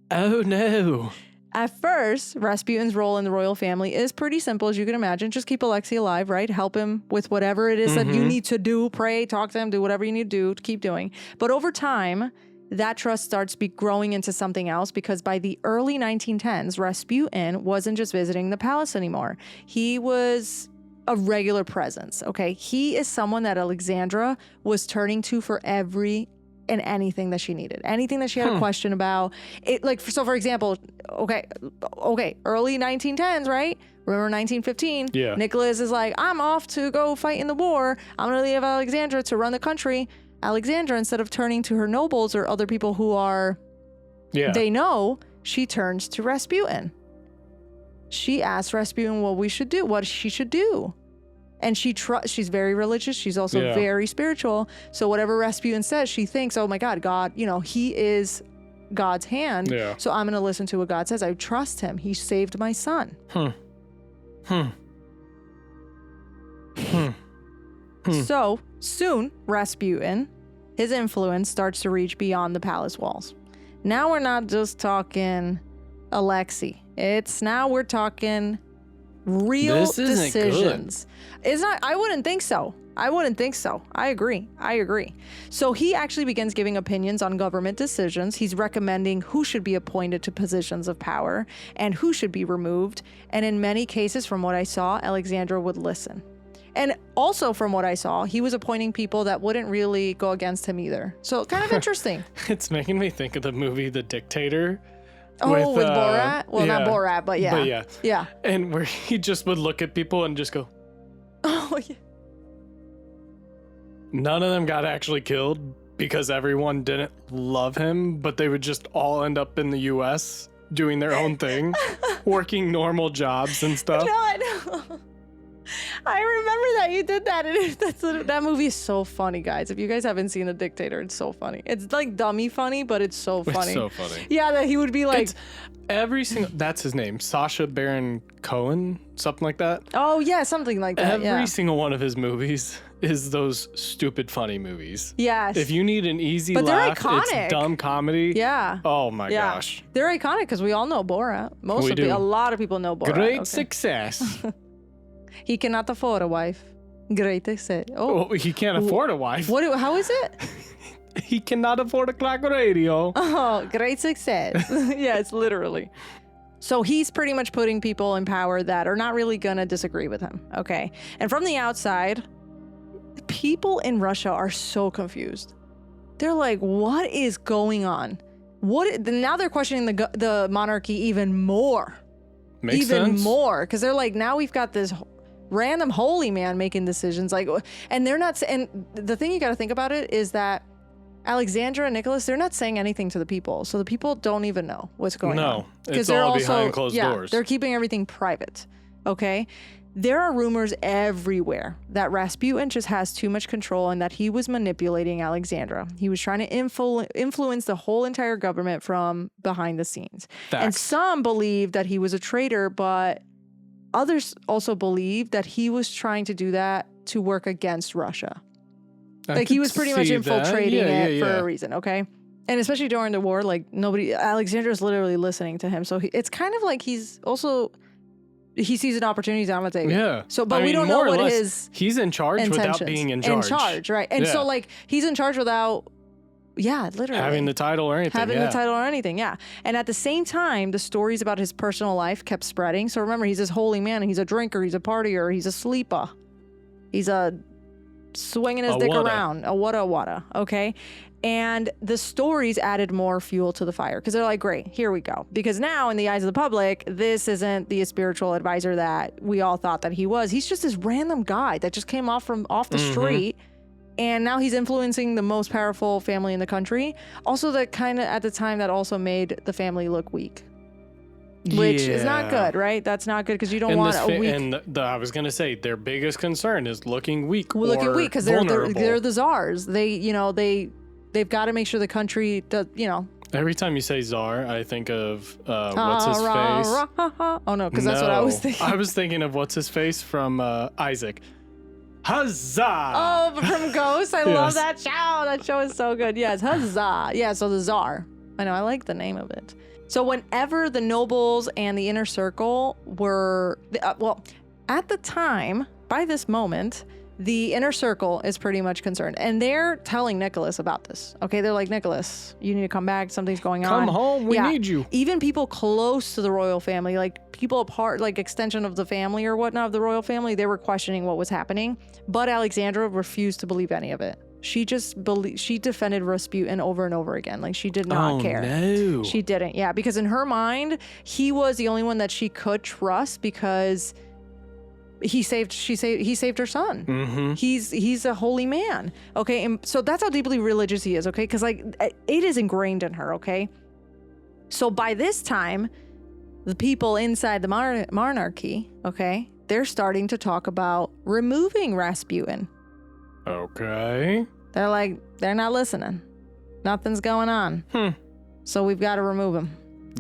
Oh, no. At first, Rasputin's role in the royal family is pretty simple, as you can imagine. Just keep Alexei alive, right? Help him with whatever it is that you need to do. Pray, talk to him, do whatever you need to do to keep doing. But over time, that trust starts growing into something else, because by the early 1910s, Rasputin wasn't just visiting the palace anymore. He was a regular presence, okay? He is someone that Alexandra was turning to for every and anything that she needed, anything that she had a question about. It, like, so for example, okay, early 1910s, right? Remember 1915? Yeah. Nicholas is like, I'm off to go fight in the war. I'm going to leave Alexandra to run the country. Alexandra, instead of turning to her nobles or other people who are, they know, she turns to Rasputin. She asks Rasputin what she should do. And she's very religious. She's also very spiritual. So whatever Rasputin says, she thinks, oh my God, God, he is God's hand. Yeah. So I'm going to listen to what God says. I trust him. He saved my son. So soon, Rasputin, his influence starts to reach beyond the palace walls. Now we're not just talking Alexei. Now we're talking real decisions. It's not, I wouldn't think so. I agree. So he actually begins giving opinions on government decisions. He's recommending who should be appointed to positions of power and who should be removed. And in many cases, from what I saw, Alexandra would listen. And also from what I saw, he was appointing people that wouldn't really go against him either. So kind of interesting. It's making me think of the movie The Dictator. Oh, with Borat? Well, not Borat, but yeah. But yeah. Yeah. And where he just would look at people and just go, oh, yeah. None of them got actually killed because everyone didn't love him, but they would just all end up in the U.S. doing their own thing, working normal jobs and stuff. No, I know. I remember that you did that. And that movie is so funny, guys. If you guys haven't seen The Dictator, it's so funny. It's like dummy funny, but it's so funny. It's so funny. Yeah, that he would be like... that's his name, Sacha Baron Cohen, something like that. Oh, yeah, something like that, Every single one of his movies is those stupid funny movies. Yes. If you need an easy but laugh, they're iconic. It's dumb comedy. Yeah. Oh my gosh. They're iconic because we all know Borat. A lot of people know Borat. Great success. He cannot afford a wife. Great success. Oh, he can't afford a wife. How is it? He cannot afford a clock radio. Oh, great success. Yeah, it's literally. So he's pretty much putting people in power that are not really going to disagree with him. Okay. And from the outside, people in Russia are so confused. They're like, what is going on? Now they're questioning the monarchy even more. Makes sense. More. Because they're like, now we've got this random holy man making decisions. And they're not. And the thing you got to think about it is that Alexandra and Nicholas, they're not saying anything to the people. So the people don't even know what's going on. No, it's all behind closed doors. They're keeping everything private. Okay. There are rumors everywhere that Rasputin just has too much control and that he was manipulating Alexandra. He was trying to influence the whole entire government from behind the scenes. Facts. And some believe that he was a traitor, but others also believe that he was trying to do that to work against Russia. Like he was pretty much infiltrating it for a reason, okay? And especially during the war, like Alexandra's literally listening to him. So it's kind of like he sees an opportunity to take it. Yeah. So, but we don't know what he's in charge intentions. without being in charge. In charge, right? And so like he's in charge without, literally having the title or anything. Yeah. And at the same time, the stories about his personal life kept spreading. So remember, he's this holy man, and he's a drinker, he's a partier, he's a sleeper, he's a swinging his dick around, a wada, okay? And the stories added more fuel to the fire because they're like, great, here we go. Because now in the eyes of the public, this isn't the spiritual advisor that we all thought that he was. He's just this random guy that just came off the street. And now he's influencing the most powerful family in the country. Also, that kind of at the time that also made the family look weak. Which is not good, right? That's not good because you don't want a weak... And I was going to say, their biggest concern is looking weak because they're the czars. They've got to make sure the country does, Every time you say czar, I think of what's his face? Oh, no, because that's what I was thinking. I was thinking of what's his face from Isaac. Huzzah! Oh, from Ghost. I love that show. That show is so good. Yes, huzzah. Yeah, so the czar. I know, I like the name of it. So whenever the nobles and the inner circle were, at the time, by this moment, the inner circle is pretty much concerned. And they're telling Nicholas about this. Okay, they're like, Nicholas, you need to come back. Something's going on. Come home. We need you. Even people close to the royal family, like people apart, like extension of the family or whatnot of the royal family, they were questioning what was happening. But Alexandra refused to believe any of it. She defended Rasputin over and over again. Like she did not care. No. She didn't. Yeah, because in her mind, he was the only one that she could trust because he saved her son. Mm-hmm. He's a holy man. Okay, and so that's how deeply religious he is. Okay, because like it is ingrained in her. Okay, so by this time, the people inside the monarchy, okay, they're starting to talk about removing Rasputin. Okay. They're like, they're not listening. Nothing's going on. So we've got to remove him.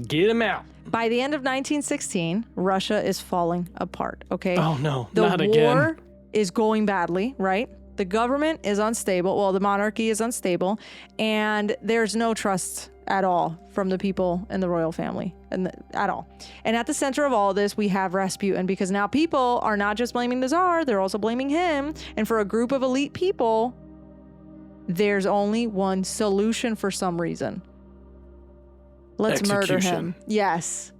Get him out. By the end of 1916, Russia is falling apart, okay? Oh, no, The not again. war is going badly, right? The government is unstable. Well, the monarchy is unstable. And there's no trust at all from the people in the royal family at all. And at the center of all of this, we have Rasputin, because now people are not just blaming the Tsar, they're also blaming him. And for a group of elite people, there's only one solution for some reason. Let's murder him. Yes.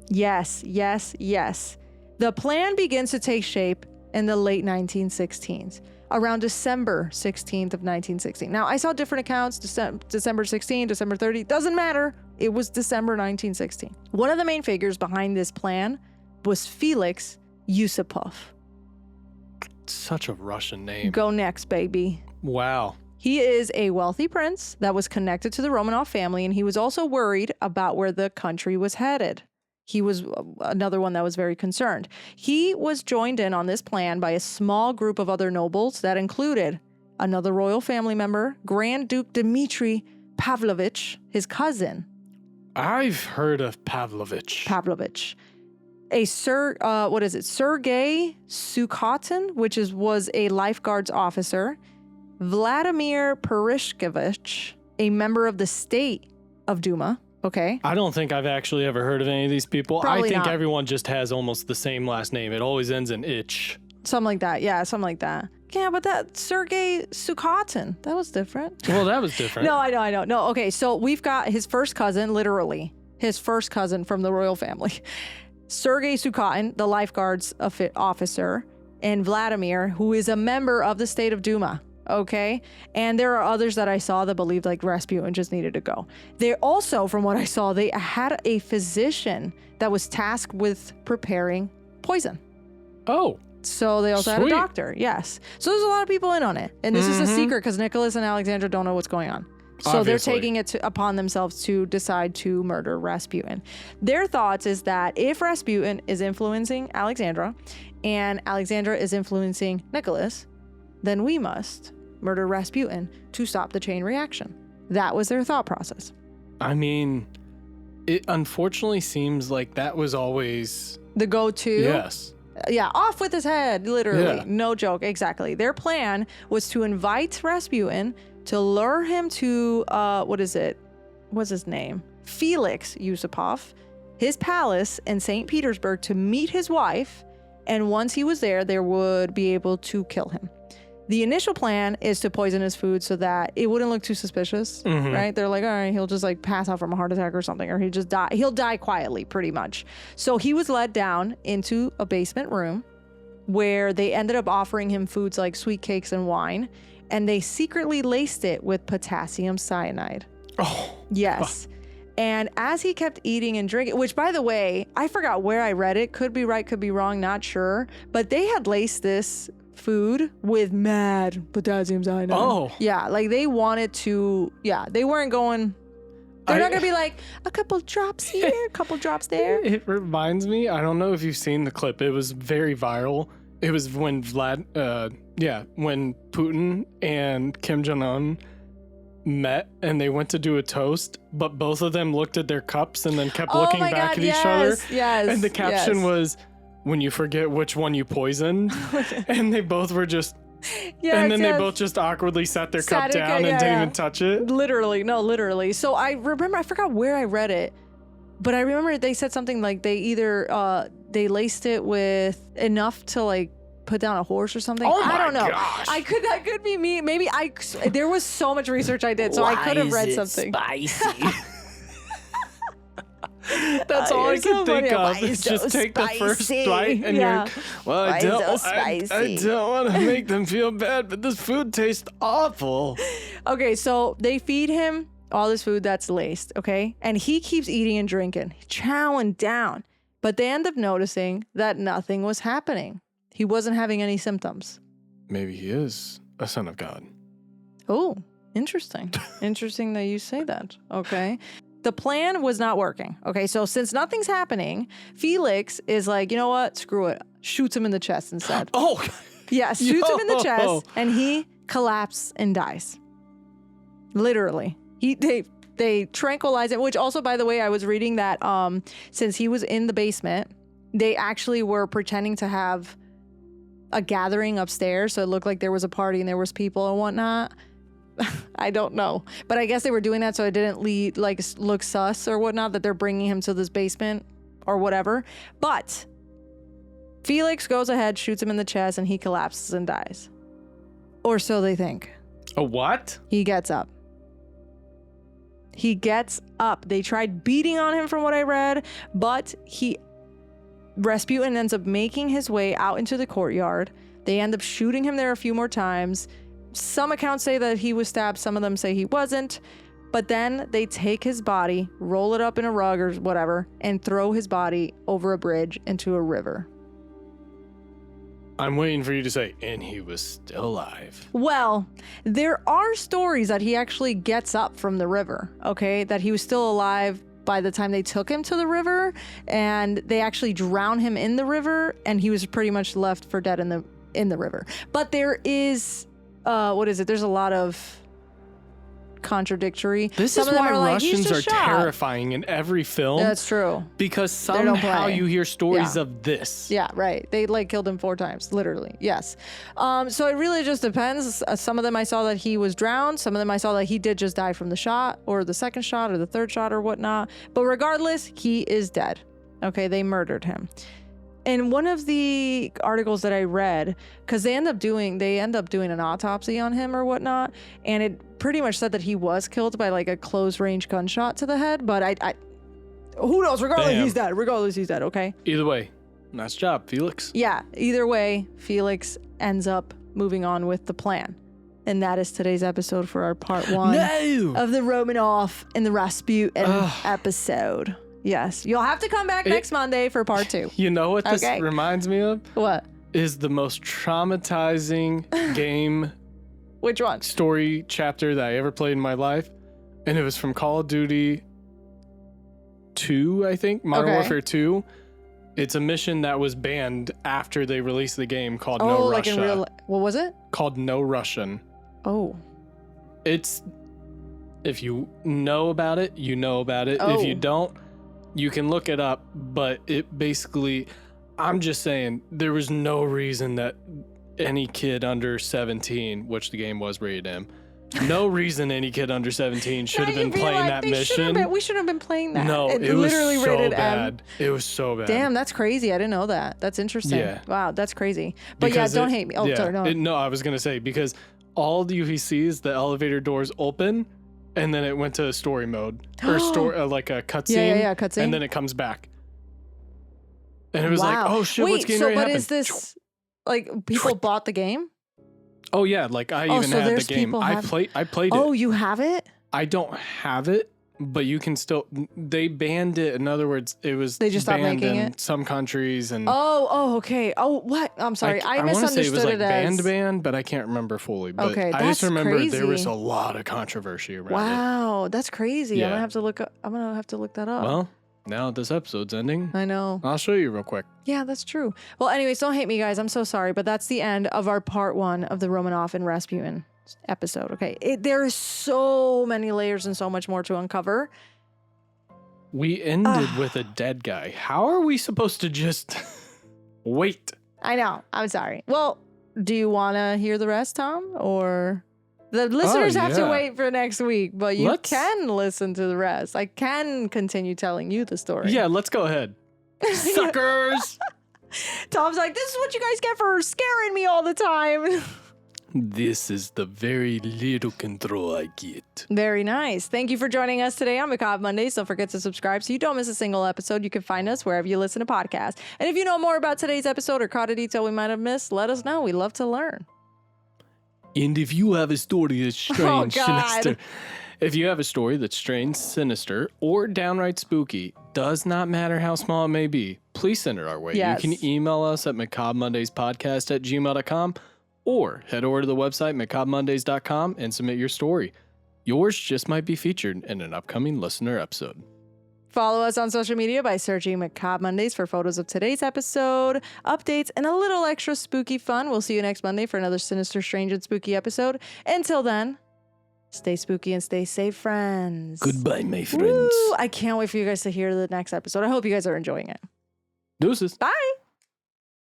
Yes, yes, yes. The plan begins to take shape in the late 1916s, around December 16th of 1916. Now, I saw different accounts, December 16, December 30, doesn't matter. It was December 1916. One of the main figures behind this plan was Felix Yusupov. Such a Russian name. Go next, baby. Wow. He is a wealthy prince that was connected to the Romanov family, and he was also worried about where the country was headed. He was another one that was very concerned. He was joined in on this plan by a small group of other nobles that included another royal family member, Grand Duke Dmitry Pavlovich, his cousin. I've heard of Pavlovich. A Sergei Sukhatin, which was a lifeguards officer. Vladimir Perishkovich, a member of the state of Duma. Okay. I don't think I've actually ever heard of any of these people. Probably I think not. everyone just has almost the same last name. It always ends in itch. Something like that. Yeah, something like that. Yeah, but that Sergei Sukhatin, that was different. Well, that was different. No, I know. No, okay, so we've got his first cousin, literally, his first cousin from the royal family. Sergei Sukhatin, the lifeguards officer, and Vladimir, who is a member of the state of Duma. Okay. And there are others that I saw that believed like Rasputin just needed to go. They also, from what I saw, they had a physician that was tasked with preparing poison. Oh. So they also had a doctor. Yes. So there's a lot of people in on it. And this is a secret because Nicholas and Alexandra don't know what's going on. So Obviously. They're taking it upon themselves to decide to murder Rasputin. Their thoughts is that if Rasputin is influencing Alexandra and Alexandra is influencing Nicholas, then we must murder Rasputin to stop the chain reaction. That was their thought process. I mean, it unfortunately seems like that was always the go-to. Yes. Yeah, off with his head, literally. Yeah. No joke, exactly. Their plan was to invite Rasputin to lure him to, what's his name? Felix Yusupov, his palace in St. Petersburg to meet his wife, and once he was there, they would be able to kill him. The initial plan is to poison his food so that it wouldn't look too suspicious, right? They're like, all right, he'll just like pass out from a heart attack or something, or he'll die quietly, pretty much. So he was led down into a basement room where they ended up offering him foods like sweet cakes and wine, and they secretly laced it with potassium cyanide. Oh. Yes. And as he kept eating and drinking, which by the way, I forgot where I read it, could be right, could be wrong, not sure, but they had laced this food with mad potassium cyanide. Oh. Yeah, like they wanted to, they weren't going, they're not going to be like, a couple drops here, a couple drops there. It reminds me, I don't know if you've seen the clip. It was very viral. It was when when Putin and Kim Jong-un met and they went to do a toast, but both of them looked at their cups and then kept looking back at each other. Yes. And the caption was, when you forget which one you poisoned. And they both were just, and then they both just awkwardly set their cup down and didn't even touch it. Literally. So I remember, I forgot where I read it, but I remember they said something like they either, they laced it with enough to like put down a horse or something. Oh I don't know. gosh. That could be me. Maybe there was so much research I did, so I could have read something. Spicy. That's all I can think of. Is just take the first bite and you're like, well, I don't want to make them feel bad, but this food tastes awful. Okay, so they feed him all this food that's laced, okay? And he keeps eating and drinking, chowing down. But they end up noticing that nothing was happening. He wasn't having any symptoms. Maybe he is a son of God. Oh, interesting. Interesting that you say that. Okay. The plan was not working. Okay, so since nothing's happening, Felix is like, you know what? Screw it. Shoots him in the chest instead. Oh! Yeah, shoots him in the chest, and he collapses and dies. Literally. They tranquilize him, which also, by the way, I was reading that since he was in the basement, they actually were pretending to have a gathering upstairs, so it looked like there was a party and there was people and whatnot. I don't know. But I guess they were doing that so it didn't look sus or whatnot, that they're bringing him to this basement or whatever. But Felix goes ahead, shoots him in the chest, and he collapses and dies. Or so they think. A what? He gets up. He gets up. They tried beating on him from what I read, but Rasputin ends up making his way out into the courtyard. They end up shooting him there a few more times. Some accounts say that he was stabbed. Some of them say he wasn't. But then they take his body, roll it up in a rug or whatever, and throw his body over a bridge into a river. I'm waiting for you to say, and he was still alive. Well, there are stories that he actually gets up from the river, okay? That he was still alive by the time they took him to the river, and they actually drown him in the river, and he was pretty much left for dead in the river. But there is... there's a lot of contradictory. This Some is of them why are like, Russians are terrifying in every film. That's true. Because somehow you hear stories of this. Yeah, right. They killed him 4 times, literally. Yes. So it really just depends. Some of them I saw that he was drowned. Some of them I saw that he did just die from the shot or the second shot or the third shot or whatnot. But regardless, he is dead. Okay, they murdered him. In one of the articles that I read, because they end up doing an autopsy on him or whatnot, and it pretty much said that he was killed by like a close range gunshot to the head. But I who knows? Regardless, he's dead. Regardless, he's dead. Okay. Either way, nice job, Felix. Yeah. Either way, Felix ends up moving on with the plan, and that is today's episode for our part 1 of the Romanov and the Rasputin episode. Yes. You'll have to come back next Monday for part 2. You know what this reminds me of? What? Is the most traumatizing game... Which one? Story chapter that I ever played in my life. And it was from Call of Duty 2, I think. Modern Warfare 2. It's a mission that was banned after they released the game called No like Russia. In real... What was it? Called No Russian. Oh. It's... If you know about it, you know about it. If you don't... You can look it up, but it basically, I'm just saying, there was no reason that any kid under 17, which the game was rated M, no reason any kid under 17 should have been playing that mission. We shouldn't have been playing that. No, it was literally so rated bad. M. It was so bad. Damn, that's crazy. I didn't know that. That's interesting. Yeah. Wow, that's crazy. But because don't hate me. Oh, sorry, no. No, I was going to say, because all you sees, the elevator doors open, and then it went to story mode or like a cutscene. Yeah, cutscene. And then it comes back. And it was like, oh shit, what's getting ready to happen? Is this like people bought the game? Oh yeah, like I even had the game. I played it. Oh, you have it? I don't have it, but you can still. They banned it. In other words, it was they just stopped making in it. Some countries and. Oh, okay. Oh, what? I'm sorry. I misunderstood want to say it was like as banned, but I can't remember fully. But okay, I just remember crazy. There was a lot of controversy around it. Wow, that's crazy. Yeah. I'm gonna have to look that up. Well, now this episode's ending. I know. I'll show you real quick. Yeah, that's true. Well, anyways, don't hate me, guys. I'm so sorry, but that's the end of our part 1 of the Romanov and Rasputin episode. Okay, there is so many layers and so much more to uncover. We ended with a dead guy. How are we supposed to just wait? I know. I'm sorry. Well, do you want to hear the rest, Tom? Or the listeners have to wait for next week, but you can listen to the rest. I can continue telling you the story. Yeah, let's go ahead. Suckers! Tom's like, this is what you guys get for scaring me all the time. This is the very little control I get. Very nice. Thank you for joining us today on Macabre Mondays. Don't forget to subscribe so you don't miss a single episode. You can find us wherever you listen to podcasts. And if you know more about today's episode or caught a detail we might have missed, let us know. We love to learn. And if you have a story that's strange, God. sinister, if you have a story that's strange, sinister, or downright spooky, does not matter how small it may be, please send it our way. Yes. You can email us at macabremondayspodcast@gmail.com or head over to the website macabremondays.com and submit your story. Yours just might be featured in an upcoming listener episode. Follow us on social media by searching Macabre Mondays for photos of today's episode, updates, and a little extra spooky fun. We'll see you next Monday for another sinister, strange, and spooky episode. Until then, stay spooky and stay safe, friends. Goodbye, my friends. Woo! I can't wait for you guys to hear the next episode. I hope you guys are enjoying it. Deuces. Bye.